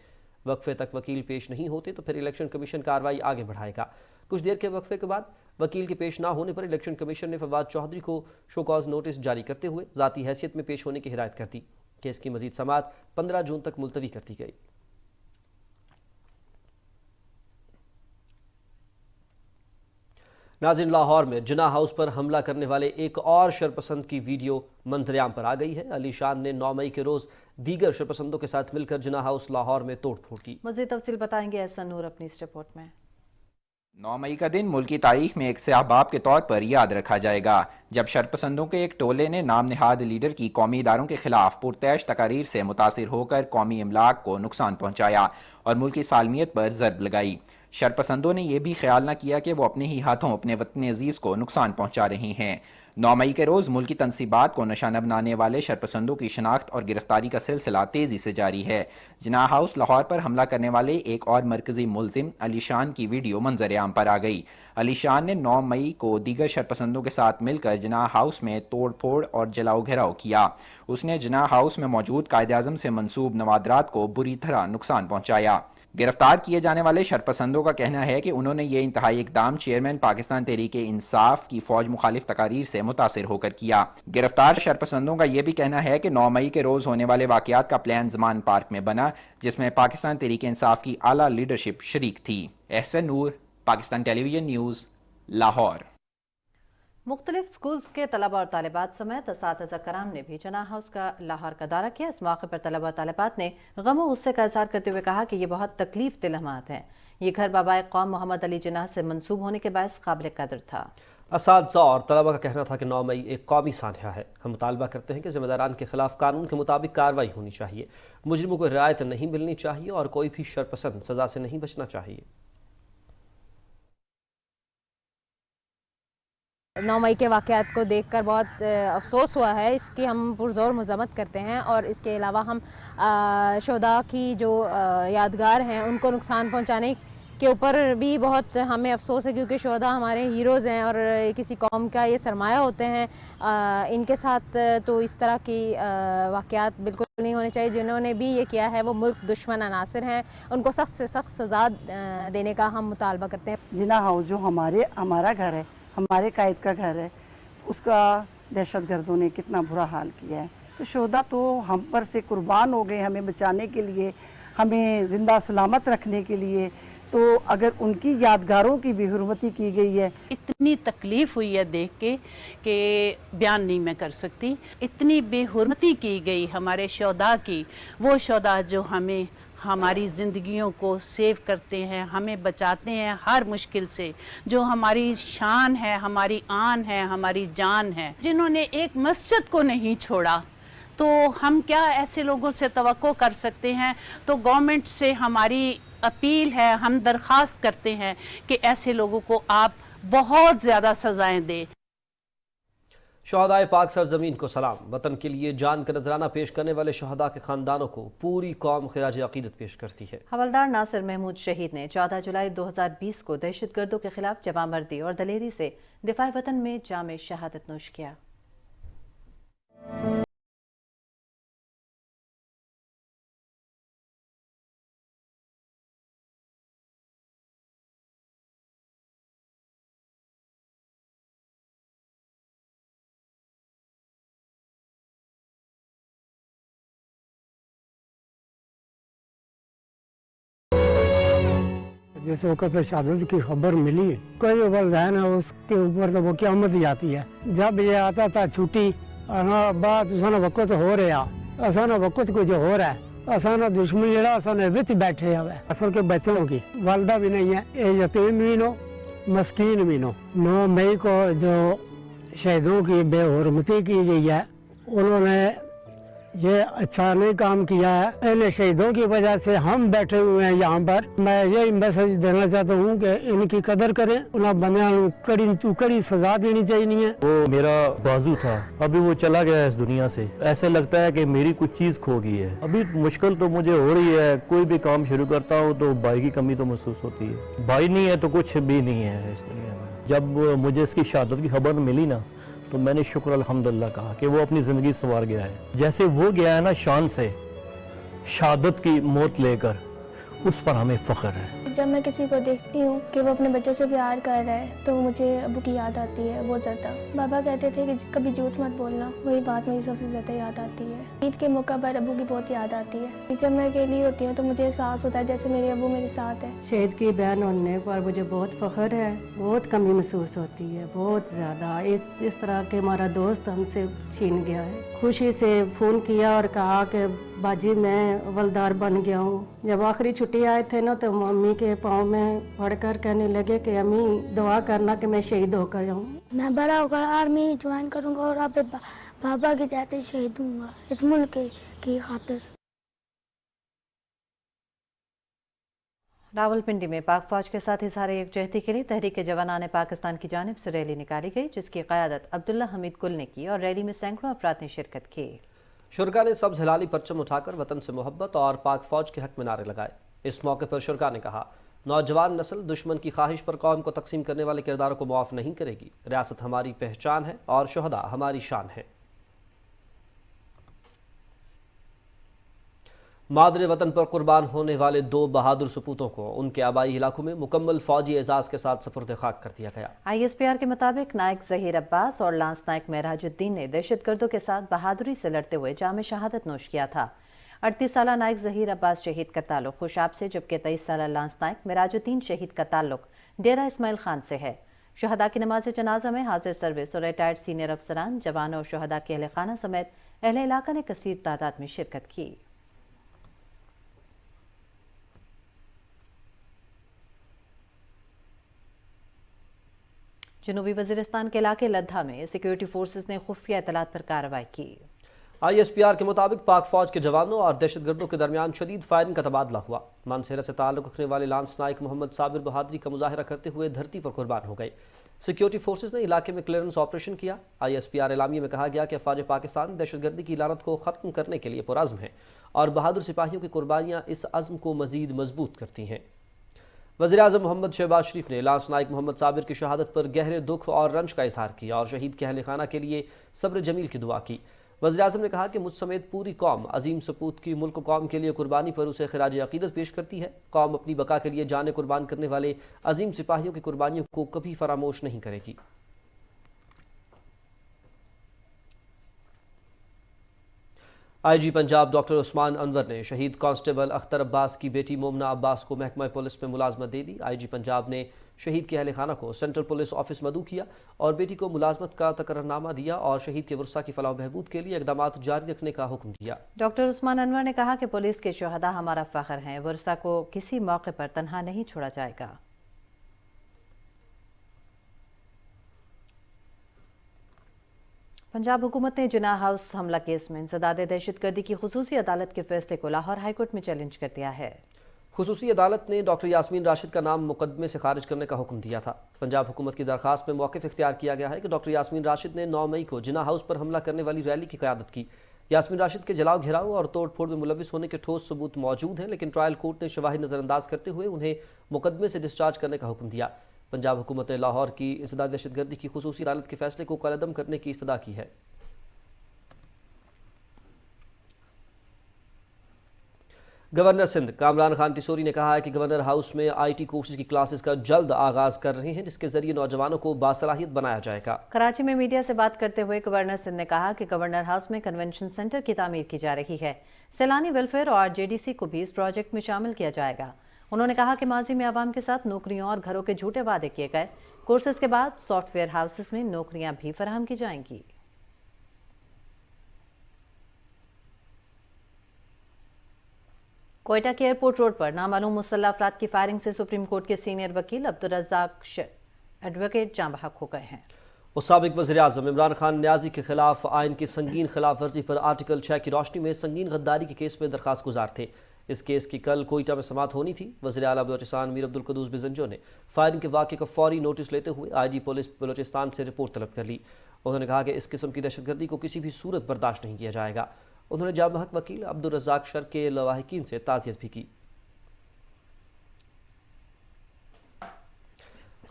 [SPEAKER 2] وقفے تک وکیل پیش نہیں ہوتے تو پھر الیکشن کمیشن کارروائی آگے بڑھائے گا۔ کچھ دیر کے وقفے کے بعد وکیل کے پیش نہ ہونے پر الیکشن کمیشن نے فواد چودھری کو شوکاز نوٹس جاری کرتے ہوئے ذاتی حیثیت میں پیش ہونے کی ہدایت کر دی۔ کیس کی مزید سماعت 15 جون تک ملتوی کر دی گئی۔ ناظرین، لاہور میں جناح ہاؤس پر حملہ کرنے والے ایک اور شرپسند کی ویڈیو منظر عام پر آ گئی ہے۔ علی شان نے 9 مئی کے روز دیگر شرپسندوں کے ساتھ مل کر جناح ہاؤس لاہور میں توڑ پھوڑ کی۔
[SPEAKER 1] مزید تفصیل بتائیں گے احسن نور اپنی اس رپورٹ میں۔
[SPEAKER 7] 9 مئی کا دن ملکی تاریخ میں ایک سیاہ باب کے طور پر یاد رکھا جائے گا، جب شرپسندوں کے ایک ٹولے نے نام نہاد لیڈر کی قومی اداروں کے خلاف پرتعیش تقاریر سے متاثر ہو کر قومی املاک کو نقصان پہنچایا اور ملکی سالمیت پر ضرب لگائی۔ شرپسندوں نے یہ بھی خیال نہ کیا کہ وہ اپنے ہی ہاتھوں اپنے وطن عزیز کو نقصان پہنچا رہے ہیں۔ 9 مئی کے روز ملکی تنصیبات کو نشانہ بنانے والے شرپسندوں کی شناخت اور گرفتاری کا سلسلہ تیزی سے جاری ہے۔ جناح ہاؤس لاہور پر حملہ کرنے والے ایک اور مرکزی ملزم علی شان کی ویڈیو منظر عام پر آ گئی۔ علی شان نے 9 مئی کو دیگر شرپسندوں کے ساتھ مل کر جناح ہاؤس میں توڑ پھوڑ اور جلاؤ گھیراؤ کیا۔ اس نے جناح ہاؤس میں موجود قائد اعظم سے منسوب نوادرات کو بری طرح نقصان پہنچایا۔ गिरफ्तार किए जाने वाले शरपसंदों का कहना है कि उन्होंने ये इंतहाई इकदाम चेयरमैन पाकिस्तान तहरीक इंसाफ की फौज मुखालिफ तकारीर से मुतासिर होकर किया। गिरफ्तार शरपसंदों का यह भी कहना है कि 9 मई के रोज होने वाले वाकयात का प्लान ज़मान पार्क में बना, जिसमें पाकिस्तान तहरीक इंसाफ की आला लीडरशिप शरीक थी। एहसन नूर, पाकिस्तान टेलीविजन न्यूज़, लाहौर।
[SPEAKER 1] मुख्तलिफ स्कूल्स के तलबा और तालिबात समेत असातिज़ा कराम ने भी जना हाउस का लाहौर का दौरा किया। इस मौके पर तलबा और तालिबात ने गम और गुस्से का इज़हार करते हुए कहा कि ये बहुत तकलीफ दिल लम्हात हैं। ये घर बाबाए कौम मोहम्मद अली जिन्नाह से मंसूब होने के बायस काबिल कदर था।
[SPEAKER 2] असातिज़ा और तलबा का कहना था कि 9 मई एक कौमी सान्या है। हम मुतालबा करते हैं कि ज़िम्मेदारान के खिलाफ कानून के मुताबिक कार्रवाई होनी चाहिए, मुजरिमों को रियायत नहीं मिलनी चाहिए और कोई भी शरपसंद सज़ा से नहीं बचना चाहिए।
[SPEAKER 8] 9 मई के वाक़यात को देखकर बहुत अफसोस हुआ है। इसकी हम पुरज़ोर मज़म्मत करते हैं और इसके अलावा हम शोदा की जो यादगार हैं उनको नुकसान पहुंचाने के ऊपर भी बहुत हमें अफसोस है, क्योंकि शोदा हमारे हीरोज़ हैं और किसी कौम का ये सरमाया होते हैं। इनके साथ तो इस तरह की वाक़यात बिल्कुल नहीं होने चाहिए। जिन्होंने भी ये किया है वो मुल्क दुश्मन अनासिर हैं, उनको सख्त से सख्त सज़ा देने का हम मुतालबा करते हैं।
[SPEAKER 9] जिन्ना हाउस जो हमारा घर है, हमारे कायद का घर है, उसका दहशत गर्दों ने कितना बुरा हाल किया है। तो शोदा तो हम पर से कुर्बान हो गए हमें बचाने के लिए, हमें ज़िंदा सलामत रखने के लिए। तो अगर उनकी यादगारों की बेहुरमती की गई है,
[SPEAKER 10] इतनी तकलीफ़ हुई है देख के कि बयान नहीं मैं कर सकती। इतनी बेहुरमती की गई हमारे शोदा की, वो शोदा जो हमें हमारी ज़िंदगियों को सेव करते हैं, हमें बचाते हैं हर मुश्किल से, जो हमारी शान है, हमारी आन है, हमारी जान है, जिन्होंने एक मस्जिद को नहीं छोड़ा। तो हम क्या ऐसे लोगों से तवक्को कर सकते हैं? तो गवर्नमेंट से हमारी अपील है, हम दरख्वास्त करते हैं कि ऐसे लोगों को आप बहुत ज़्यादा सज़ाएं दें।
[SPEAKER 2] शहदाए पाक सरजमीन को सलाम। वतन के लिए जान का नजराना पेश करने वाले शहदा के खानदानों को पूरी कौम खिराज अकीदत पेश करती है।
[SPEAKER 1] हवलदार नासिर महमूद शहीद ने 14 जुलाई 2020 को दहशतगर्दों के खिलाफ जवामर्दी और दलेरी से दिफाए वतन में जाम शहादत नोश किया।
[SPEAKER 11] जिस वक्त से शहादत की खबर मिली, कोई वालदैन है उसके ऊपर तो वो क़यामत ही आती है। जब ये आता था छुट्टी, बात असाना वक्त हो रहा, असाना वक्त कुछ हो रहा है, असाना दुश्मन जरा असाने विच बैठे हुए असल के बच्चों की वालदा भी नहीं है, ये यतीम भी नो, मस्कीन भी नो। 9 मई को जो शहीदों की बेहुरमती की गई है, उन्होंने ये अच्छा नहीं काम किया है। इन शहीदों की वजह से हम बैठे हुए हैं यहाँ पर। मैं यही मैसेज देना चाहता हूँ कि इनकी कदर करें, उन्हें बंदियां कड़ी सजा देनी चाहिए।
[SPEAKER 12] वो मेरा बाजू था, अभी वो चला गया है इस दुनिया से। ऐसे लगता है कि मेरी कुछ चीज़ खो गई है। अभी मुश्किल तो मुझे हो रही है, कोई भी काम शुरू करता हूँ तो भाई की कमी तो महसूस होती है। भाई नहीं है तो कुछ भी नहीं है इस दुनिया में। जब मुझे इसकी शहादत की खबर मिली ना, तो मैंने शुक्र अल्हम्दुलिल्लाह कहा कि वो अपनी ज़िंदगी संवार गया है। जैसे वो गया है ना शान से, शहादत की मौत लेकर, उस पर हमें फ़ख्र है।
[SPEAKER 13] जब मैं किसी को देखती हूँ कि वो अपने बच्चों से प्यार कर रहा है तो मुझे अबू की याद आती है बहुत ज़्यादा। बाबा कहते थे कि कभी झूठ मत बोलना, वही बात मुझे सबसे ज़्यादा याद आती है। ईद के मौका पर अबू की बहुत याद आती है। जब मैं अकेली होती हूँ तो मुझे एहसास होता है जैसे मेरे अबू मेरे साथ है।
[SPEAKER 11] शहीद की बहन होने पर मुझे बहुत फ़ख्र है, बहुत कमी महसूस होती है, बहुत ज़्यादा। इस तरह के हमारा दोस्त हमसे छीन गया है। खुशी से फ़ोन किया और कहा कि बाजी मैं हवलदार बन गया हूँ। जब आखिरी छुट्टी आए थे ना, तो मम्मी के पाँव में पड़कर कहने लगे कि अम्मी दुआ करना कि मैं शहीद होकर जाऊँ।
[SPEAKER 13] मैं बड़ा होकर आर्मी ज्वाइन करूँगा और आप बाबा के जाते शहीद हूँगा इस मुल्क की खातिर।
[SPEAKER 1] रावलपिंडी में पाक फौज के साथ इजहार यकजहती के लिए तहरीक जवानान पाकिस्तान की जानिब से रैली निकाली गई, जिसकी क़यादत अब्दुल्ला हमीद कुल ने की और रैली में सैकड़ों अफराद ने शिरकत की।
[SPEAKER 2] शुरका ने सब्ज़ हिलाली परचम उठाकर वतन से मोहब्बत और पाक फौज के हक में नारे लगाए। इस मौके पर शुरका ने कहा, नौजवान नस्ल दुश्मन की ख्वाहिश पर कौम को तकसीम करने वाले किरदारों को मुआफ़ नहीं करेगी। रियासत हमारी पहचान है और शुहदा हमारी शान है। मादरे वतन पर कुर्बान होने वाले 2 बहादुर सपूतों को उनके आबाई इलाकों में मुकम्मल फौजी एजाज के साथ सुपुर्द खाक कर दिया गया।
[SPEAKER 1] ISPR के मुताबिक नायक जहीर अब्बास और लांस नायक महराजुद्दीन ने दहशतगर्दों के साथ बहादुरी से लड़ते हुए जाम शहादत नोश किया था। 38 साला नायक जहीर अब्बास शहीद का ताल्लुक खुशाब से, जबकि 23 साला लांस नायक महराजुद्दीन शहीद का ताल्लुक डेरा इस्माइल खान से है। शहदा की नमाज जनाजा में हाजिर सर्विस और रिटायर्ड सीनियर अफसरान, जवानों और शहदा के अहले खाना समेत अहले इलाका ने कसीर तादाद में शिरकत की। जनूबी वजीरिस्तान के इलाके लद्दा में सिक्योरिटी फोर्सेस ने खुफिया इतलात पर कार्रवाई की।
[SPEAKER 2] ISPR के मुताबिक पाक फौज के जवानों और दहशतगर्दों के दरमियान शदीद फायरिंग का तबादला हुआ। मानसेरा से ताल्लुक रखने वाले लांस नायक मोहम्मद साबिर बहादुरी का मुजाहरा करते हुए धरती पर कुर्बान हो गए। सिक्योरिटी फोर्सेस ने इलाके में क्लियरेंस ऑपरेशन किया। ISPR एलामिया में कहा गया कि अफवाज पाकिस्तान दहशतगर्दी की लानत को खत्म करने के लिए पुरअज़्म है और बहादुर सिपाहियों की कुर्बानियां इस अज़्म को मजीद मजबूत करती हैं। वज़ीर-ए-आज़म मोहम्मद शहबाज शरीफ ने लांस नायक मोहम्मद साबिर की शहादत पर गहरे दुख और रंज का इजहार किया और शहीद के अहले खाना के लिए सब्र जमील की दुआ की। वज़ीर-ए-आज़म ने कहा कि मुझ समेत पूरी कौम अजीम सपूत की मुल्क कौम के लिए कुर्बानी पर उसे खिराज अकीदत पेश करती है। कौम अपनी बका के लिए जाने कुर्बान करने वाले अजीम सिपाहियों की कुर्बानियों को कभी फरामोश नहीं करेगी। IG पंजाब डॉक्टर उस्मान अनवर ने शहीद कांस्टेबल अख्तर अब्बास की बेटी मोमना अब्बास को महकमा पुलिस में मुलाजमत दे दी। IG पंजाब ने शहीद के अहले खाना को सेंट्रल पुलिस ऑफिस मदऊ किया और बेटी को मुलाजमत का तकर्रनामा दिया और शहीद के वर्सा की फलाह बहबूद के लिए इक़दामात जारी रखने का हुक्म दिया।
[SPEAKER 1] डॉक्टर उस्मान अनवर ने कहा कि पुलिस के शहदा हमारा फख्र हैं, वर्सा को किसी मौके पर तनहा नहीं छोड़ा जाएगा। पंजाब हुकूमत ने जिन्ना हाउस हमला केस में इंसदाद दहशतगर्दी की खुसूसी अदालत के फैसले को लाहौर हाईकोर्ट में चैलेंज कर दिया है।
[SPEAKER 2] खुसूसी अदालत ने डॉक्टर यास्मीन राशिद का नाम मुकदमे से खारिज करने का हुक्म दिया था। पंजाब हुकूमत की दरखास्त में मौक़िफ़ इख्तियार किया गया है कि डॉक्टर यास्मीन राशिद ने 9 मई को जिन्ना हाउस पर हमला करने वाली रैली की क़यादत की। यास्मीन राशिद के जलाओ घिराव और तोड़ फोड़ में मुलविस होने के ठोस सबूत मौजूद हैं, लेकिन ट्रायल कोर्ट ने शवाहिद नज़रअंदाज करते हुए उन्हें मुकदमे से डिस्चार्ज करने का हुक्म दिया। पंजाब हुकूमत ने लाहौर की इंसदाद दहशतगर्दी की खुसूसी अदालत के फैसले को कलअदम करने की इस्तदा की है। गवर्नर सिंध कामरान खान टिसोरी ने कहा है कि गवर्नर हाउस में IT कोर्सेज की क्लासेस का जल्द आगाज कर रहे हैं, जिसके जरिए नौजवानों को बासलाहियत बनाया जाएगा।
[SPEAKER 1] कराची में मीडिया से बात करते हुए गवर्नर सिंध ने कहा कि गवर्नर हाउस में कन्वेंशन सेंटर की तामीर की जा रही है। सैलानी वेलफेयर और JDC को भी इस प्रोजेक्ट में शामिल किया जाएगा। उन्होंने कहा कि माजी में आवाम के साथ नौकरियों और घरों के झूठे वादे किए गए। कोर्सेज के बाद सॉफ्टवेयर हाउसेस में नौकरियां भी फराहम की जाएंगी। कोयटा के एयरपोर्ट रोड पर नामालूम मुसल्लह अफराद की फायरिंग से सुप्रीम कोर्ट के सीनियर वकील अब्दुल रज़्ज़ाक एडवोकेट जाँ बहक हो गए हैं।
[SPEAKER 2] साबिक वज़ीर-ए-आज़म इमरान खान न्याजी के खिलाफ आइन की संगीन खिलाफ वर्जी पर आर्टिकल 6 की रोशनी में संगीन गद्दारी के केस में दरखास्त गुजार थे। इस केस की कल कोयटा में समाअत होनी थी। वज़ीर आला बलोचिस्तान मीर अब्दुल कुद्दूस बिजंजो ने फायरिंग के वाक़े का फौरी नोटिस लेते हुए IG पुलिस बलोचिस्तान से रिपोर्ट तलब कर ली। उन्होंने कहा कि इस किस्म की दहशतगर्दी को किसी भी सूरत बर्दाश्त नहीं किया जाएगा। उन्होंने जाँ बहक वकील अब्दुल रज़्ज़ाक शर के लवाहिकीन से ताज़ियत भी की।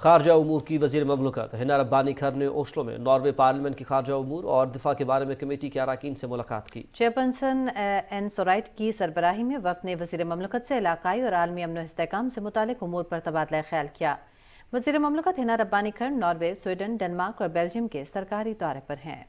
[SPEAKER 2] खारजा उमूर की वज़ीर ममलकत हिना रब्बानी खर ने ओस्लो में नॉर्वे पार्लियामेंट की खारजा उमूर और दिफा के बारे में कमेटी के अरकान से मुलाकात की।
[SPEAKER 1] चेयरपर्सन एन सोराइट की सरबराही में वफ़द ने वज़ीर ममलकत से इलाकाई और आलमी अमन इस्तेहकाम से मुतालिक उमूर पर तबादला ख्याल किया। वज़ीर ममलकत हिना रब्बानी खर नॉर्वे, स्वीडन, डेनमार्क और बेल्जियम के सरकारी दौरे पर हैं।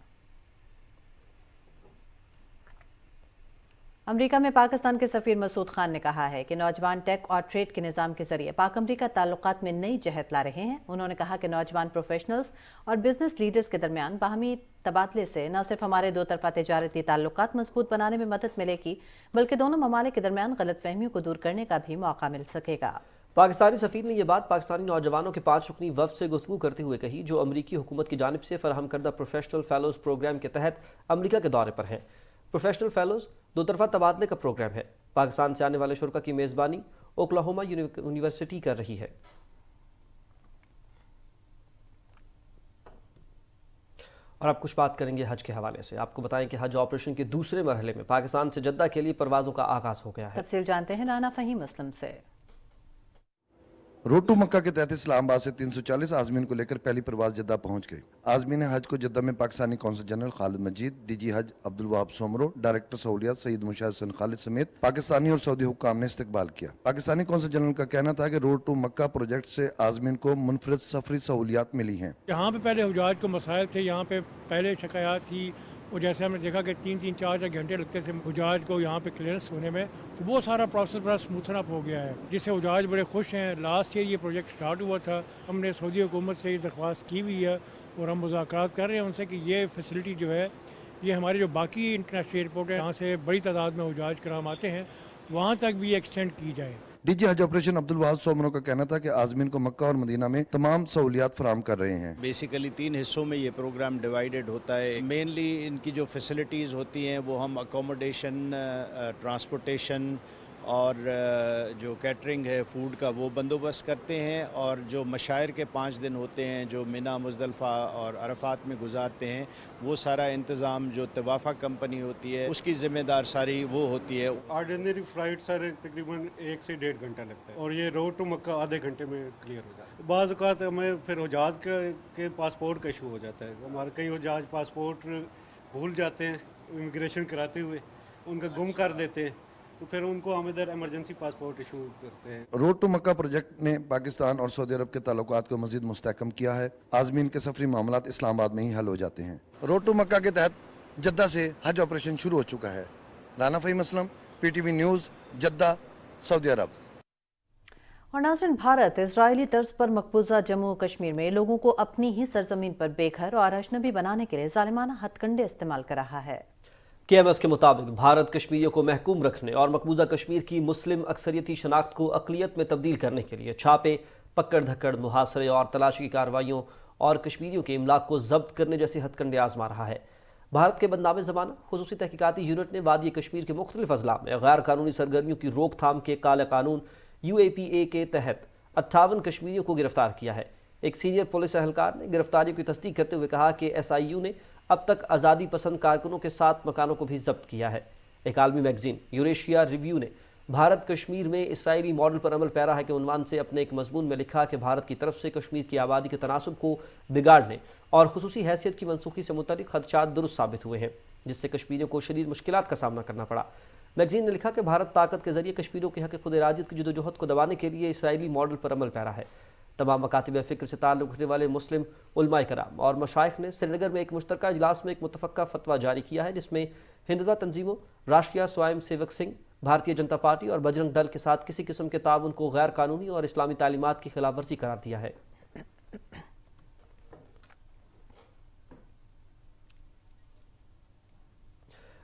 [SPEAKER 1] अमेरिका में पाकिस्तान के सफीर मसूद खान ने कहा है कि नौजवान टेक और ट्रेड के निज़ाम के जरिए पाक अमरीका ताल्लुकात में नई जहत ला रहे हैं। उन्होंने कहा कि नौजवान प्रोफेशनल्स और बिजनेस लीडर्स के दरमियान बाहमी तबादले से न सिर्फ हमारे दो तरफा तिजारती ताल्लुकात मजबूत बनाने में मदद मिलेगी, बल्कि दोनों ममालिक के दरमियान गलतफहमियों को दूर करने का भी मौका मिल सकेगा।
[SPEAKER 2] पाकिस्तानी सफीर ने यह बात पाकिस्तानी नौजवानों के 5 रुकनी वफ़द से गुफ्तगू करते हुए कही, जो अमरीकी हुकूमत की जानिब से फराहम करदा प्रोफेशनल फेलोज प्रोग्राम के तहत अमरीका के दौरे पर हैं। प्रोफेशनल फेलोज दो तरफा तबादले का प्रोग्राम है। पाकिस्तान से आने वाले शुरा की मेज़बानी ओक्लाहोमा यूनिवर्सिटी कर रही है। और अब कुछ बात करेंगे हज के हवाले से। आपको बताएं कि हज ऑपरेशन के दूसरे मरहले में पाकिस्तान से जद्दा के लिए परवाज़ों का आगाज़ हो गया है।
[SPEAKER 1] तफसील जानते हैं राना फ़हीम असलम से।
[SPEAKER 14] रोड टू मक्का के तहत इस्लामाबाद से 340 आज़मीन को लेकर पहली परवाज जद्दा पहुंच गई। आज़मीन हज को जद्दा में पाकिस्तानी कौंसल जनरल खालिद मजीद, डीजी हज अब्दुल वहाब सोमरो, डायरेक्टर सहूलियात सईद मुशाहिद हसन खालिद समेत पाकिस्तानी और सऊदी हुक्काम ने इस्तकबाल किया। पाकिस्तानी कौंसल जनरल का कहना था कि रोड टू मक्का प्रोजेक्ट से आज़मीन को मुनफरद सफरी सहूलियात मिली हैं।
[SPEAKER 11] यहाँ पे पहले हुजाज को मसाइल थे, यहाँ पे पहले शिकायत थी, और जैसे हमने देखा कि 3-4 घंटे लगते थे हुजाज को यहाँ पे क्लियरेंस होने में, तो वो सारा प्रोसेस बड़ा स्मूथन अप हो गया है, जिससे हुजाज बड़े खुश हैं। लास्ट ईयर ये प्रोजेक्ट स्टार्ट हुआ था, हमने सऊदी हुकूमत से ये दरख्वास्त की हुई है और हम मुज़ाकरात कर रहे हैं उनसे कि ये फैसिलिटी जो है, ये हमारे जो बाकी इंटरनेशनल एयरपोर्ट है, यहाँ से बड़ी तादाद में हुजाज कराम आते हैं, वहाँ तक भी एक्सटेंड की जाए।
[SPEAKER 14] डीजी हज ऑपरेशन अब्दुल वहाब सोमरो का कहना था कि आज़मीन को मक्का और मदीना में तमाम सहूलियात फराम कर रहे हैं।
[SPEAKER 15] बेसिकली 3 हिस्सों में ये प्रोग्राम डिवाइडेड होता है। मेनली इनकी जो फैसिलिटीज़ होती हैं वो हम अकोमोडेशन, ट्रांसपोर्टेशन और जो कैटरिंग है फूड का वो बंदोबस्त करते हैं, और जो मशायर के 5 दिन होते हैं जो मिना, मुज़दलिफ़ा और अरफात में गुजारते हैं, वो सारा इंतज़ाम जो तवाफ़ा कंपनी होती है उसकी ज़िम्मेदार सारी वो होती है।
[SPEAKER 11] ऑर्डिनरी फ्लाइट सर तकरीबन 1 से 1.5 घंटा लगता है, और ये रोड टू मक्का आधे घंटे में क्लियर हो जाता है। बाज़ औक़ात हमें फिर हुजाज के पासपोर्ट का इशू हो जाता है। हमारे कई हुजाज पासपोर्ट भूल जाते हैं इमिग्रेशन कराते हुए, उनका गुम कर देते हैं, तो फिर उनको हम इधर इमरजेंसी पासपोर्ट इशू करते हैं।
[SPEAKER 14] रोड टू मक्का प्रोजेक्ट ने पाकिस्तान और सऊदी अरब के ताल्लुकात को मजीद मुस्तहकम किया है। आज़मीन के सफरी मामलात इस्लामाबाद में ही हल हो जाते हैं। रोड टू मक्का के तहत जद्दा से हज ऑपरेशन शुरू हो चुका है। Rana Faheem Aslam, PTV news, Jeddah, सऊदी अरब।
[SPEAKER 1] और नाज़रीन, भारत इजरायली तर्ज पर मकबूजा जम्मू और कश्मीर में लोगों को अपनी ही सरजमीन पर बेघर और अजनबी बनाने के लिए जालिमाना हथकंडे इस्तेमाल कर रहा है।
[SPEAKER 2] KMS के मुताबिक भारत कश्मीरियों को महकूम रखने और मकबूजा कश्मीर की मुस्लिम अक्सरियती शनाख्त को अक़लियत में तब्दील करने के लिए छापे, पकड़ धक्कड़, मुहासरे और तलाशी की कार्रवाइयों और कश्मीरियों के इमलाक को जब्त करने जैसे हथकंडे आजमा रहा है। भारत के बदनामे ज़माना खुसूसी तहकीकाती यूनिट ने वादी कश्मीर के मुख्तलिफ अजला में गैर कानूनी सरगर्मियों की रोकथाम के काले कानून UAPA के तहत 58 कश्मीरियों को गिरफ्तार किया है। एक सीनियर पुलिस एहलकार ने गिरफ्तारियों की तस्दीक करते हुए कहा कि SIU ने अब तक आज़ादी पसंद कारकुनों के 7 मकानों को भी जब्त किया है। एक आलमी मैगजीन यूरेशिया रिव्यू ने भारत कश्मीर में इसराइली मॉडल पर अमल पैरा है के उन्वान से अपने एक मजमून में लिखा कि भारत की तरफ से कश्मीर की आबादी के तनासुब को बिगाड़ने और खुसूसी हैसियत की मनसूखी से मुतल्लिक़ खदशात दुरुस्त साबित हुए हैं, जिससे कश्मीरियों को शदीद मुश्किलात का सामना करना पड़ा। मैगजीन ने लिखा कि भारत ताकत के जरिए कश्मीरियों के हक़ खुद इरादियत की जदोजहद को दबाने के लिए इसराइली मॉडल पर अमल पैरा है। तमाम मकातिब फ़िक्र से ताल्लुक़ रखने वाले मुस्लिम उलमाए कराम और मशाइख ने श्रीनगर में एक मुश्तरका इजलास में एक मुतफ़क्का फतवा जारी किया है, जिसमें हिंदुत्व तंजीमों, राष्ट्रीय स्वयं सेवक संघ, भारतीय जनता पार्टी और बजरंग दल के साथ किसी किस्म के ताउन को गैर कानूनी और इस्लामी तालीमात की खिलाफ वर्जी करार दिया है।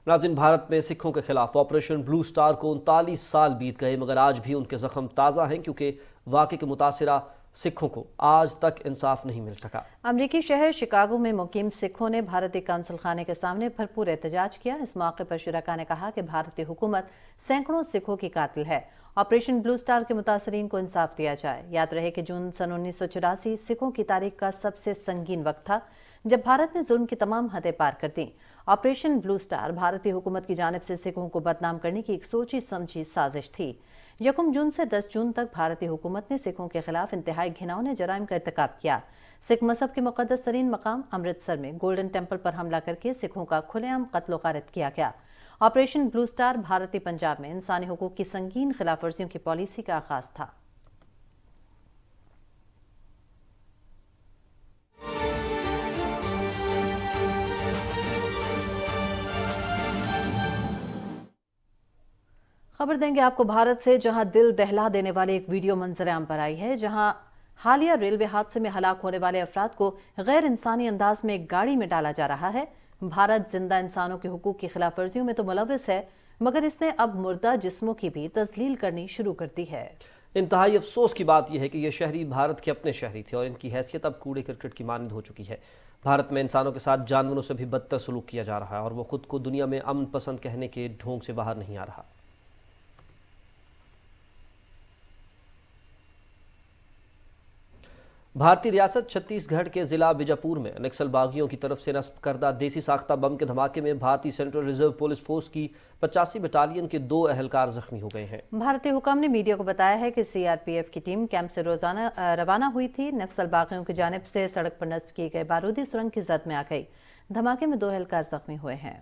[SPEAKER 2] नाज़रीन, भारत में सिखों के खिलाफ ऑपरेशन ब्लू स्टार को 39 साल बीत गए, मगर आज भी उनके जख्म ताज़ा हैं, क्योंकि वाक़े के मुतासिरा सिखों को आज तक इंसाफ नहीं मिल सका।
[SPEAKER 1] अमरीकी शहर शिकागो में मुकीम सिखों ने भारतीय काउंसिल खाने के सामने भरपूर एहतजाज किया। इस मौके पर शुरका ने कहा कि भारतीय हुकूमत सैकड़ों सिखों की कातिल है। ऑपरेशन ब्लू स्टार के मुतासरीन को इंसाफ दिया जाए। याद रहे कि जून सन 1984 सिखों की तारीख का सबसे संगीन वक्त था, जब भारत ने जुल्म की तमाम हदें पार कर दी। ऑपरेशन ब्लू स्टार भारतीय हुकूमत की जानिब से सिखों को बदनाम करने की एक सोची समझी साजिश थी। 1 जून से 10 जून तक भारतीय हुकूमत ने सिखों के खिलाफ इंतहाई घिनौने जराइम का इर्तिकाब किया। सिख मजहब के मुकद्दस तरीन मकाम अमृतसर में गोल्डन टेम्पल पर हमला करके सिखों का खुलेआम कत्ल गारत किया गया। ऑपरेशन ब्लू स्टार भारतीय पंजाब में इंसानी हुकूक की संगीन खिलाफ वर्जियों की पॉलिसी का आगाज था। खबर देंगे आपको भारत से, जहां दिल दहला देने वाली एक वीडियो मंजर-ए-आम पर आई है, जहां हालिया रेलवे हादसे में हलाक होने वाले अफराद को गैर इंसानी अंदाज में एक गाड़ी में डाला जा रहा है। भारत जिंदा इंसानों के हुकूक की खिलाफ वर्जियों में तो मुलविस है, मगर इसने अब मुर्दा जिस्मों की भी तजलील करनी शुरू कर दी है।
[SPEAKER 2] इंतहाई अफसोस की बात यह है कि ये शहरी भारत के अपने शहरी थे और इनकी हैसियत अब कूड़े करकट की मानद हो चुकी है। भारत में इंसानों के साथ जानवरों से भी बदतर सलूक किया जा रहा है और वो खुद को दुनिया में अमन पसंद कहने के ढोंग से बाहर नहीं आ रहा। भारतीय रियासत छत्तीसगढ़ के जिला बीजापुर में नक्सल बागियों की तरफ से नस्ब करदा देसी साख्ता बम के धमाके में भारतीय सेंट्रल रिजर्व पुलिस फोर्स की 85 बटालियन के 2 एहलकार जख्मी हो गए हैं।
[SPEAKER 1] भारतीय हुकाम ने मीडिया को बताया है कि सीआरपीएफ की टीम कैंप से रवाना हुई थी। नक्सल बागियों की जानिब से सड़क पर नस्ब की गई बारूदी सुरंग की जद में आ गई। धमाके में 2 एहलकार जख्मी हुए हैं।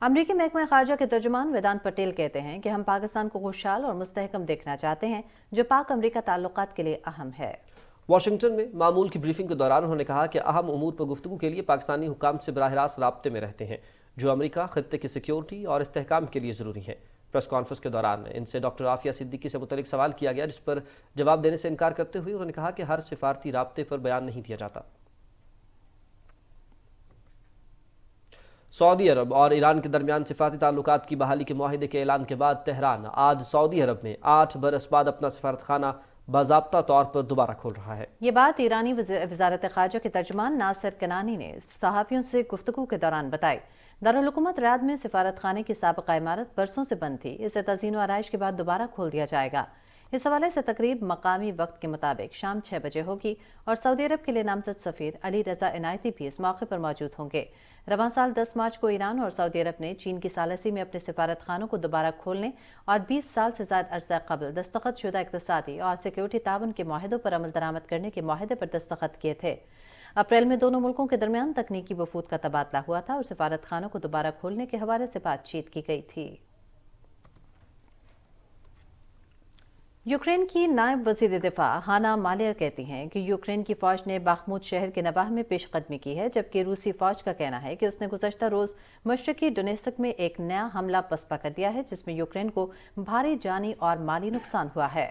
[SPEAKER 1] अमरीकी महकमा खारजा के तर्जुमान वेदांत पटेल कहते हैं कि हम पाकिस्तान को खुशहाल और मुस्तहकम देखना चाहते हैं, जो पाक अमरीका ताल्लुकात के लिए अहम है।
[SPEAKER 2] वाशिंगटन में मामूल की ब्रीफिंग के दौरान उन्होंने कहा कि अहम उमूर पर गुफ्तगू के लिए पाकिस्तानी हुकाम से बराह रास्त राब्ते में रहते हैं, जो अमरीका खत्ते की सिक्योरिटी और इस्तेहकाम के लिए ज़रूरी है। प्रेस कॉन्फ्रेंस के दौरान इनसे डॉक्टर आफिया सिद्दीकी से मुतल्लिक सवाल किया गया, जिस पर जवाब देने से इनकार करते हुए उन्होंने कहा कि हर सिफारती राब्ते पर बयान नहीं दिया जाता। सऊदी अरब और ईरान के दरमियान सिफारती ताल्लुकात की बहाली के मुआहिदे के ऐलान के बाद तेहरान आज सऊदी अरब में 8 बरस बाद अपना सफारतखाना बाज़ाब्ता तौर पर दोबारा खोल रहा है।
[SPEAKER 1] ये बात ईरानी वज़ारत ख़ारजा के तर्जुमान नासिर कनानी ने सहाफ़ियों से गुफ्तगू के दौरान बताई। दारुल हुकूमत रियाद में सिफारत खाने की साबिक़ा इमारत बरसों से बंद थी, इसे तज़ीन व आराइश के बाद दोबारा खोल दिया जाएगा। इस हवाले से तकरीब मकामी वक्त के मुताबिक शाम 6 बजे होगी और सऊदी अरब के लिए नामजद सफ़ीर अली रज़ा इनायती भी इस मौके पर मौजूद होंगे। रवां साल 10 मार्च को ईरान और सऊदी अरब ने चीन की सालसी में अपने सिफारत खानों को दोबारा खोलने और 20 साल से ज़्यादा अरसा कबल दस्तखत शुदा इक़्तिसादी और सिक्योरिटी ताउन के माहिदों पर अमल दरामद करने के माहिदे पर दस्तखत किए थे। अप्रैल में दोनों मुल्कों के दरमियान तकनीकी वफूद का तबादला हुआ था और सिफारत खानों को दोबारा खोलने के हवाले से बातचीत की गई थी। यूक्रेन की नायब वज़ीर दिफा हाना मालिया कहती हैं कि यूक्रेन की फौज ने बाखमुद शहर के नवाह में पेशकदमी की है, जबकि रूसी फौज का कहना है कि उसने गुज़श्ता रोज़ मशरकी डोनेत्स्क में एक नया हमला पसपा कर दिया है, जिसमें यूक्रेन को भारी जानी और माली नुकसान हुआ है।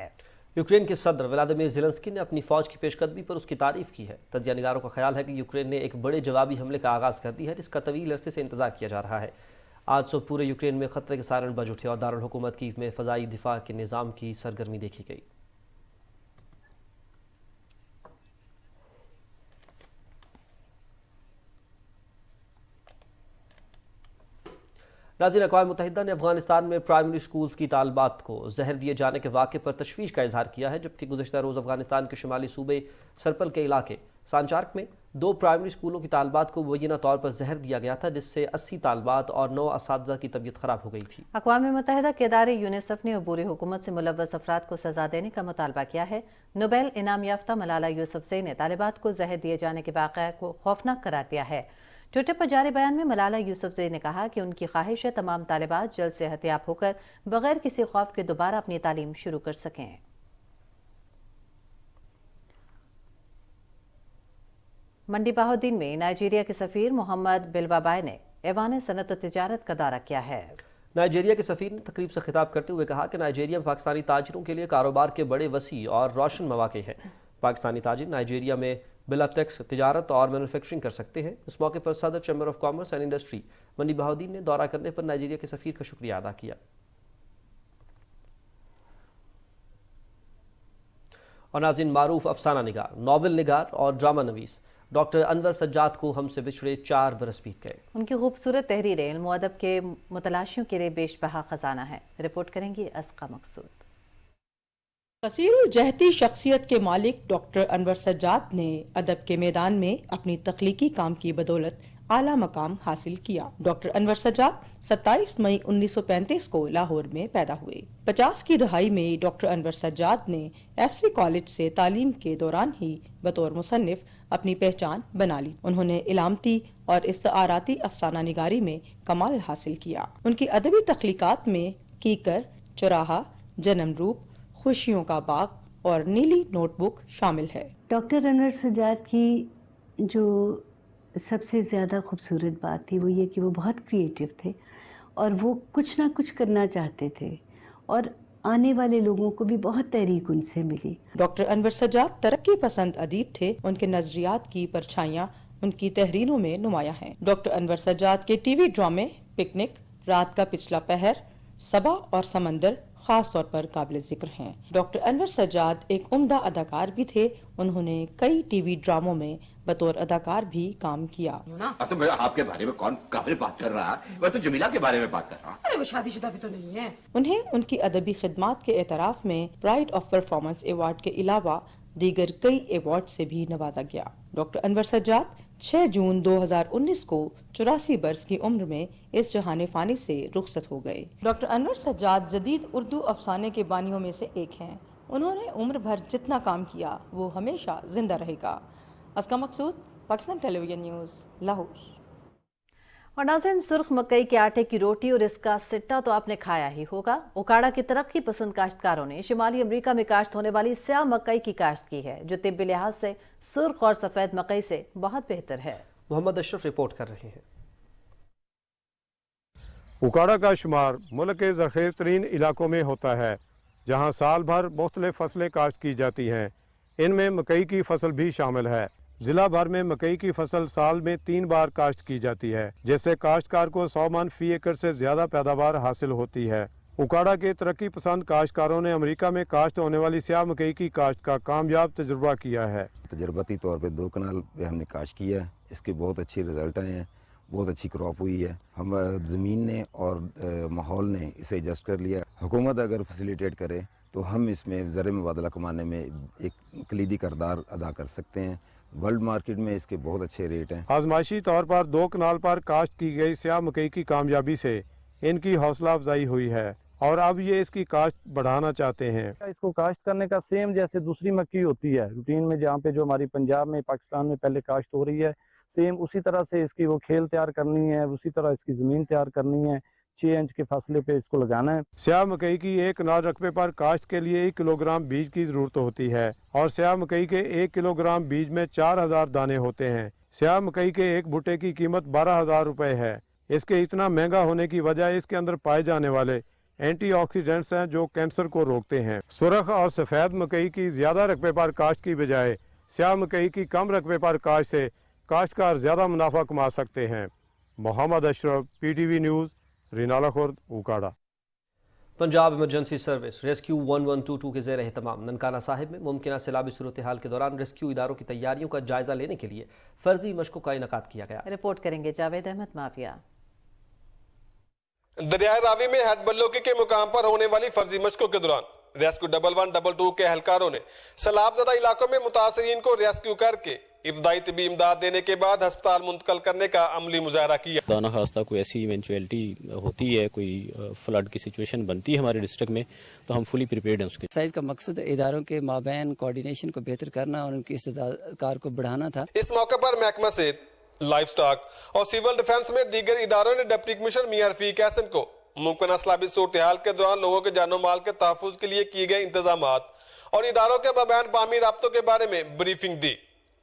[SPEAKER 2] यूक्रेन के सदर व्लादिमीर ज़ेलेंस्की ने अपनी फौज की पेशकदमी पर उसकी तारीफ की है। तजिया निगारों का ख्याल है कि यूक्रेन ने एक बड़े जवाबी हमले का आगाज़ कर दिया है, जिसका तवील अरसे से इंतजार किया जा रहा है। आज सुबह पूरे यूक्रेन में खतरे के सायरन बज उठे और दारुल हुकूमत कीव में फ़ज़ाई दिफा के निज़ाम की सरगर्मी देखी गई। नाज़रीन, अक़वाम मुत्तहिदा ने अफगानिस्तान में प्राइमरी स्कूल्स की तालबात को जहर दिए जाने के वाक़े पर तशवीश का इजहार किया है, जबकि गुज़श्ता रोज़ अफगानिस्तान के शुमाली सूबे सरपल के इलाके सांचार्क में 2 प्राइमरी स्कूलों की तालबात को मुबैना तौर पर जहर दिया गया था, जिससे 80 तालबात और 9 असातिज़ा की तबीयत ख़राब हो गई थी।
[SPEAKER 1] अक़वाम मुत्तहिदा के इदारे यूनिसेफ ने अबूरी हुकूमत से मुलव्वस अफराद को सज़ा देने का मुतालबा किया है। नोबेल इनाम याफ्ता मलाला यूसुफ़ज़ई ने तालिबात को जहर दिए जाने के वाक़या को खौफनाक करार दिया है। ट्विटर पर जारी बयान में मलाला यूसुफ़ज़ई ने कहा कि उनकी ख्वाहिश है तमाम तालिबात जल्द से एहतियात होकर बगैर किसी खौफ के दोबारा अपनी तालीम शुरू कर सकें। मंडी बहाउद्दीन में नाइजीरिया के सफ़ीर मोहम्मद बिलबाबाई ने ऐवान सनत और तिजारत का दौरा किया है।
[SPEAKER 2] नाइजीरिया के सफ़ीर ने तकरीब से खिताब करते हुए कहा कि नाइजीरिया में पाकिस्तानी ताजिरों के लिए कारोबार के बड़े वसी और रोशन मौके हैं। पाकिस्तानी ताजिर नाइजीरिया में बिला टैक्स तिजारत और मैन्युफैक्चरिंग कर सकते हैं। इस मौके पर सदर chamber of commerce and industry Mandi Bahauddin ने दौरा करने पर नाइजीरिया के सफ़ीर का शुक्रिया अदा किया। और नाज़रीन, मारूफ अफसाना निगार, नॉवल निगार और ड्रामा नवीस डॉक्टर अनवर सज्जाद को हमसे बिछड़े 4 बरस बीत गए।
[SPEAKER 1] उनकी खूबसूरत तहरीरें इल्म व अदब के मुतलाशियों के लिए बेशबहा खजाना है। रिपोर्ट करेंगी अस्का मकसूद।
[SPEAKER 16] कसीरुल जहती शख्सियत के मालिक डॉक्टर अनवर सज्जाद ने अदब के मैदान में अपनी तख्लीकी काम की बदौलत आला मकाम हासिल किया। डॉक्टर अनवर सज्जाद 27 मई 1935 को लाहौर में पैदा हुए। 50 की दहाई में डॉक्टर अनवर सज्जाद ने FC कॉलेज से तालीम के दौरान ही बतौर मुसन्निफ अपनी पहचान बना ली। उन्होंने इलामती और इस्ताराती अफसाना निगारी में कमाल हासिल किया। उनकी अदबी तख्लीकात में कीकर, चौराहा, जन्म रूप, खुशियों का बाग और नीली नोटबुक शामिल है।
[SPEAKER 17] डॉक्टर अनवर सज्जाद की जो सबसे ज़्यादा खूबसूरत बात थी वो ये कि वो बहुत क्रिएटिव थे और वो कुछ ना कुछ करना चाहते थे और आने वाले लोगों को भी बहुत तहरीक उनसे मिली।
[SPEAKER 16] डॉक्टर अनवर सज्जाद तरक्की पसंद अदीब थे। उनके नजरियात की परछाइयाँ उनकी तहरीरों में नुमाया हैं। डॉक्टर अनवर सज्जाद के टीवी ड्रामे पिकनिक, रात का पिछला पहर, सबा और समंदर, खास तौर पर काबिल जिक्र हैं। डॉक्टर अनवर सज्जाद एक उम्दा अदाकार भी थे। उन्होंने कई टीवी ड्रामों में बतौर अदाकार भी काम किया।
[SPEAKER 18] तो मैं आपके बारे में कौन काबिल बात कर रहा है? मैं तो जमीला के बारे में बात कर रहा हूँ।
[SPEAKER 13] अरे वो शादीशुदा भी तो नहीं है।
[SPEAKER 16] उन्हें उनकी अदबी खिदमात के एतराफ में प्राइड ऑफ परफॉर्मेंस अवार्ड के अलावा दीगर कई अवार्ड से भी नवाजा गया। डॉक्टर अनवर सज्जाद 6 जून 2019 को 84 बरस की उम्र में इस जहान फानी से रुखसत हो गए। डॉक्टर अनवर सज्जाद जदीद उर्दू अफसाने के बानियों में से एक हैं। उन्होंने उम्र भर जितना काम किया वो हमेशा जिंदा रहेगा। अस्का मकसूद, पाकिस्तान टेलीविजन न्यूज़, लाहौर।
[SPEAKER 1] और नाज़रीन, सुर्ख मकई के आटे की रोटी और इसका सिट्टा तो आपने खाया ही होगा। उकाड़ा के तरक्की पसंद काश्तकारों ने शिमाली अमरीका में काश्त होने वाली स्याह मकई की काश्त की है, जो तिब्बी लिहाज से सुर्ख और सफेद मकई से बहुत बेहतर है।
[SPEAKER 2] मोहम्मद अशरफ रिपोर्ट कर रहे हैं।
[SPEAKER 19] उकाड़ा का शुमार मुल्क के ज़रख़ेज़ तरीन इलाकों में होता है, जहाँ साल भर मुख्तलिफ फसलें काश्त की जाती हैं। इनमें मकई की फसल भी शामिल है। ज़िला भर में मकई की फसल साल में 3 बार काश्त की जाती है, जिससे काश्तकार को 100 मन फी एकड़ से ज़्यादा पैदावार हासिल होती है। उकाड़ा के तरक्की पसंद काश्तकारों ने अमेरिका में काश्त होने वाली स्याह मकई की काश्त का कामयाब तजुर्बा किया है।
[SPEAKER 20] तजर्बाती तौर पे 2 कनाल पे हमने काश्त किया है। इसके बहुत अच्छे रिज़ल्ट आए हैं, बहुत अच्छी क्रॉप हुई है। हम ज़मीन ने और माहौल ने इसे एडजस्ट कर लिया। हुकूमत अगर फैसिलिटेट करे तो हम इसमें ज़र मुबादला कमाने में एक कलीदी किरदार अदा कर सकते हैं। वर्ल्ड मार्केट में इसके बहुत अच्छे रेट हैं।
[SPEAKER 19] आजमाइशी तौर पर 2 कनाल पर काश्त की गई स्याह मकई की कामयाबी से इनकी हौसला अफजाई हुई है और अब ये इसकी काश्त बढ़ाना चाहते हैं।
[SPEAKER 12] इसको काश्त करने का सेम जैसे दूसरी मक्की होती है रूटीन में, जहाँ पे जो हमारी पंजाब में पाकिस्तान में पहले काश्त हो रही है, सेम उसी तरह से इसकी वो खेल तैयार करनी है, उसी तरह इसकी ज़मीन तैयार करनी है। 6 इंच के फासले पे इसको लगाना है।
[SPEAKER 19] स्याह मकई की 1 कनाल रकबे पर काश्त के लिए 1 किलोग्राम बीज की ज़रूरत होती है और स्याह मकई के 1 किलोग्राम बीज में 4000 दाने होते हैं। स्याह मकई के एक भुट्टे की कीमत 12,000 रुपये है। इसके इतना महंगा होने की वजह इसके अंदर पाए जाने वाले एंटीऑक्सीडेंट्स हैं जो कैंसर को रोकते हैं। सुरख और सफ़ेद मकई की ज़्यादा रकबे पर काश्त की बजाय स्याह मकई की कम रकबे पर काश्त से काश्तकार ज़्यादा मुनाफा कमा सकते हैं। Mohammad Ashraf, PTV news, Renala Khurd, Okara.
[SPEAKER 2] Punjab emergency service rescue 1122 के ज़ेर एहतमाम ननकाना साहिब में मुमकिन सैलाबी सूरत हाल के दौरान रेस्क्यू इदारों की तैयारियों का जायजा लेने के लिए फर्जी मशकों का इनेकाद किया गया।
[SPEAKER 1] रिपोर्ट करेंगे जावेद अहमद माफिया।
[SPEAKER 21] दरियाए रावी में हेड बल्लोकी के मुकाम पर होने वाली फर्जी मशकों के दौरान रेस्क्यू 1122 के एहलकारों ने सैलाबज़दा इलाकों में मुतासरीन को रेस्क्यू करके इब्तदाई तिबी इमदाद देने के बाद अस्पताल मुंतकिल करने का अमली मुजाहरा किया।
[SPEAKER 22] खुदा न खास्ता कोई ऐसी इवेंचुअलिटी होती है, कोई फ्लड की सिचुएशन बनती है हमारे डिस्ट्रिक्ट में, तो हम फुली प्रिपेयर्ड हैं उसके।
[SPEAKER 23] साइज का मकसद इदारों के माबैन कोऑर्डिनेशन को बेहतर करना और उनकी इस्तेदाद को बढ़ाना था।
[SPEAKER 21] इस मौके पर महकमा से लाइफ स्टॉक और सिविल डिफेंस में दीगर इदारों ने डिप्टी कमिश्नर मियां रफीक हसन को मुमकिन सैलाबी सूरत हाल के दौरान लोगों के जानो माल के तहफ़्फ़ुज़ के लिए किए गए इंतजामात और इदारों के माबैन बामी राब्तों के बारे में ब्रीफिंग दी,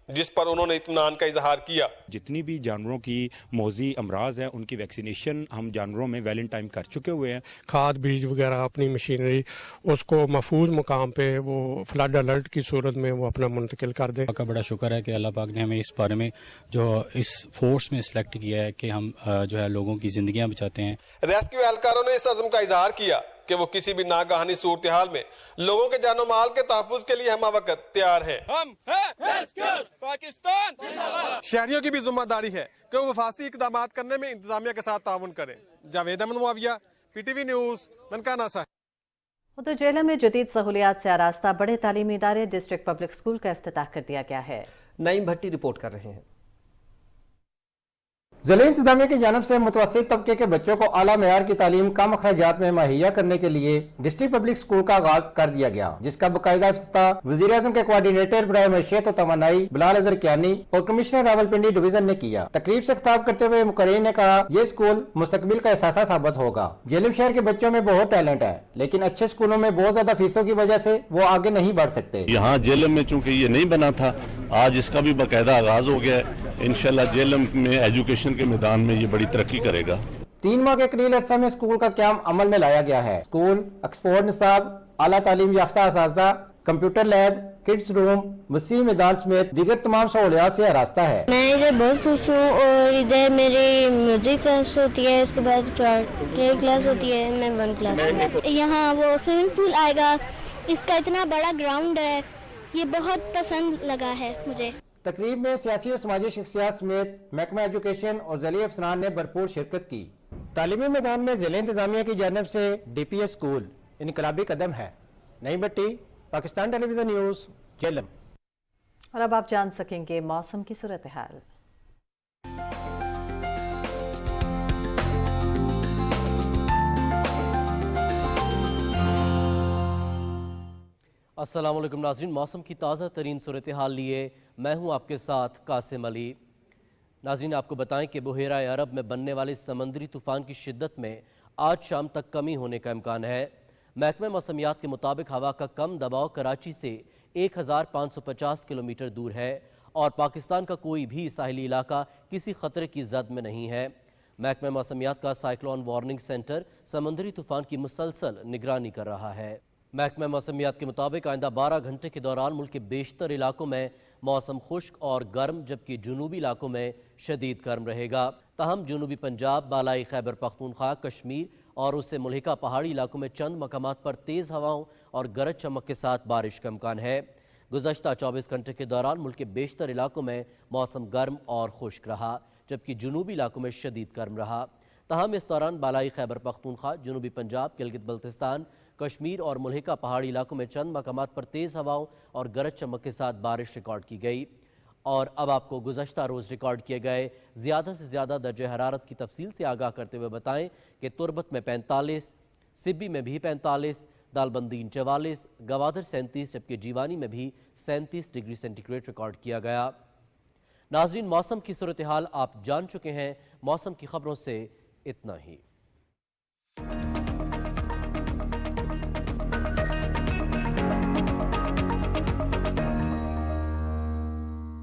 [SPEAKER 21] जिस पर उन्होंने इत्मीनान का इजहार किया।
[SPEAKER 24] जितनी भी जानवरों की मौजी अमराज हैं उनकी वैक्सीनेशन हम जानवरों में वेल इन टाइम कर चुके हुए हैं।
[SPEAKER 25] खाद बीज वगैरह अपनी मशीनरी उसको महफूज मुकाम पे वो फ्लड अलर्ट की सूरत में वो अपना मुंतकिल कर दें।
[SPEAKER 26] का बड़ा शुक्र है कि अल्लाह पाक ने हमें इस बारे में जो इस फोर्स में सिलेक्ट किया है कि हम जो है लोगों की जिंदगियां बचाते हैं।
[SPEAKER 21] रेस्क्यू एहलकारों ने इस अज़्म का इजहार किया कि वो किसी भी नागहानी सूरत हाल में लोगों के जानो माल के तहफ़्फ़ुज़ के लिए हम वक्त तैयार हैं। हम हैं पाकिस्तान। शहरियों की भी जिम्मेदारी है कि वो वफाकी इक़दाम करने में इंतजामिया के साथ ताउन करें। Javed Ahmed Muawiya, PTV news, Nankana Sahib.
[SPEAKER 1] तो जेल में जदीद सहूलियात से आरास्ता बड़े तालीमी इदारे डिस्ट्रिक्ट पब्लिक स्कूल का इफ्तिताह कर दिया गया है।
[SPEAKER 2] नईम भट्टी रिपोर्ट कर रहे हैं।
[SPEAKER 27] ज़िले इंतजामिया की जानब से मुतवस्सित तबके के बच्चों को आला मेयार की तालीम कम अखराजात में मुहैया करने के लिए डिस्ट्रिक्ट पब्लिक स्कूल का आगाज कर दिया गया, जिसका बाकायदा इफ्तिताह वज़ीर आज़म के कोऑर्डिनेटर बराए मईशत और तवानाई बिलाल अज़हर कियानी और कमिश्नर रावलपिंडी डिवीजन ने किया। तकरीब से खिताब करते हुए मुकर्रीर ने कहा, ये स्कूल मुस्तकबिल का एहसास साबित होगा। जेहलम शहर के बच्चों में बहुत टैलेंट है, लेकिन अच्छे स्कूलों में बहुत ज्यादा फीसों की वजह से वो आगे नहीं बढ़ सकते।
[SPEAKER 28] यहाँ जेहलम में चूँकि ये नहीं बना था, आज इसका भी बाकायदा आगाज हो गया है। इंशाल्लाह जेहलम में एजुकेशन के मैदान में ये बड़ी तरक्की करेगा।
[SPEAKER 27] 3 माह के करील अरसा में स्कूल का क्याम अमल में लाया गया है। स्कूल, ऑक्सफोर्ड निसाब, आला तालीम याफ्ता असातिज़ा, कंप्यूटर लैब, किड्स रूम, वसी मैदान समेत दीगर तमाम सहूलियात से आरास्ता है।
[SPEAKER 3] मैं इधर बहुत खुश हूँ और इधर मेरी म्यूजिक क्लास होती है, उसके बाद कराटे क्लास होती है, मैं 1 क्लास में। यहाँ वो स्विमिंग पूल आएगा, इसका इतना बड़ा ग्राउंड है, ये बहुत पसंद लगा है मुझे।
[SPEAKER 27] तकरीब में सियासी और समाजी शख्सियात समेत महकमा एजुकेशन और ज़िले अफसरान ने भरपूर शिरकत की। तालीमी मैदान में ज़िले इंतजामिया की जानिब से DPS स्कूल इनकलाबी कदम है। नई भट्टी, पाकिस्तान टेलीविजन न्यूज़, झेलम।
[SPEAKER 1] और अब आप जान सकेंगे मौसम की सूरत हाल।
[SPEAKER 2] अस्सलाम वालेकुम नाज़रीन, मौसम की ताज़ा तरीन सूरत हाल लिए मैं हूँ आपके साथ कासिम अली। नाज़रीन, आपको बताएं कि बहेरा अरब में बनने वाले समंदरी तूफ़ान की शिद्दत में आज शाम तक कमी होने का इम्कान है। महकमे मौसमियात के मुताबिक हवा का कम दबाव कराची से 1550 किलोमीटर दूर है और पाकिस्तान का कोई भी साहिली इलाका किसी खतरे की जद में नहीं है। महकमे मौसमियात का साइक्लोन वार्निंग सेंटर समंदरी तूफ़ान की मुसलसल निगरानी कर रहा है। महकमा मौसमियात के मुताबिक आइंदा 12 घंटे के दौरान मुल्क के बेशतर इलाकों में मौसम खुश्क और गर्म, जबकि जुनूबी इलाकों में शदीद गर्म रहेगा। ताहम जुनूबी पंजाब, बालाई खैबर पख्तूनख्वा, कश्मीर और उससे मुल्हिका पहाड़ी इलाकों में चंद मकामात पर तेज़ हवाओं और गरज चमक के साथ बारिश का इम्कान है। गुज़श्ता 24 घंटे के दौरान मुल्क के बेशतर इलाकों में मौसम गर्म और खुश्क रहा, जबकि जुनूबी इलाकों में शदीद गर्म रहा। ताहम इस दौरान बालाई खैबर पख्तूनख्वा, जुनूबी पंजाब, गिलगित बल्तिस्तान, कश्मीर और मुल्हिका पहाड़ी इलाकों में चंद मकामात पर तेज़ हवाओं और गरज चमक के साथ बारिश रिकॉर्ड की गई। और अब आपको गुज़श्ता रोज़ रिकॉर्ड किए गए ज़्यादा से ज़्यादा दर्जे हरारत की तफसील से आगाह करते हुए बताएं कि तुरबत में 45, सिब्बी में भी 45, दालबंदीन 44, गवादर 37, जबकि जीवानी में भी 37 डिग्री सेंटीग्रेड रिकॉर्ड किया गया। नाज़रीन, मौसम की सूरत हाल आप जान चुके हैं। मौसम की खबरों से इतना ही।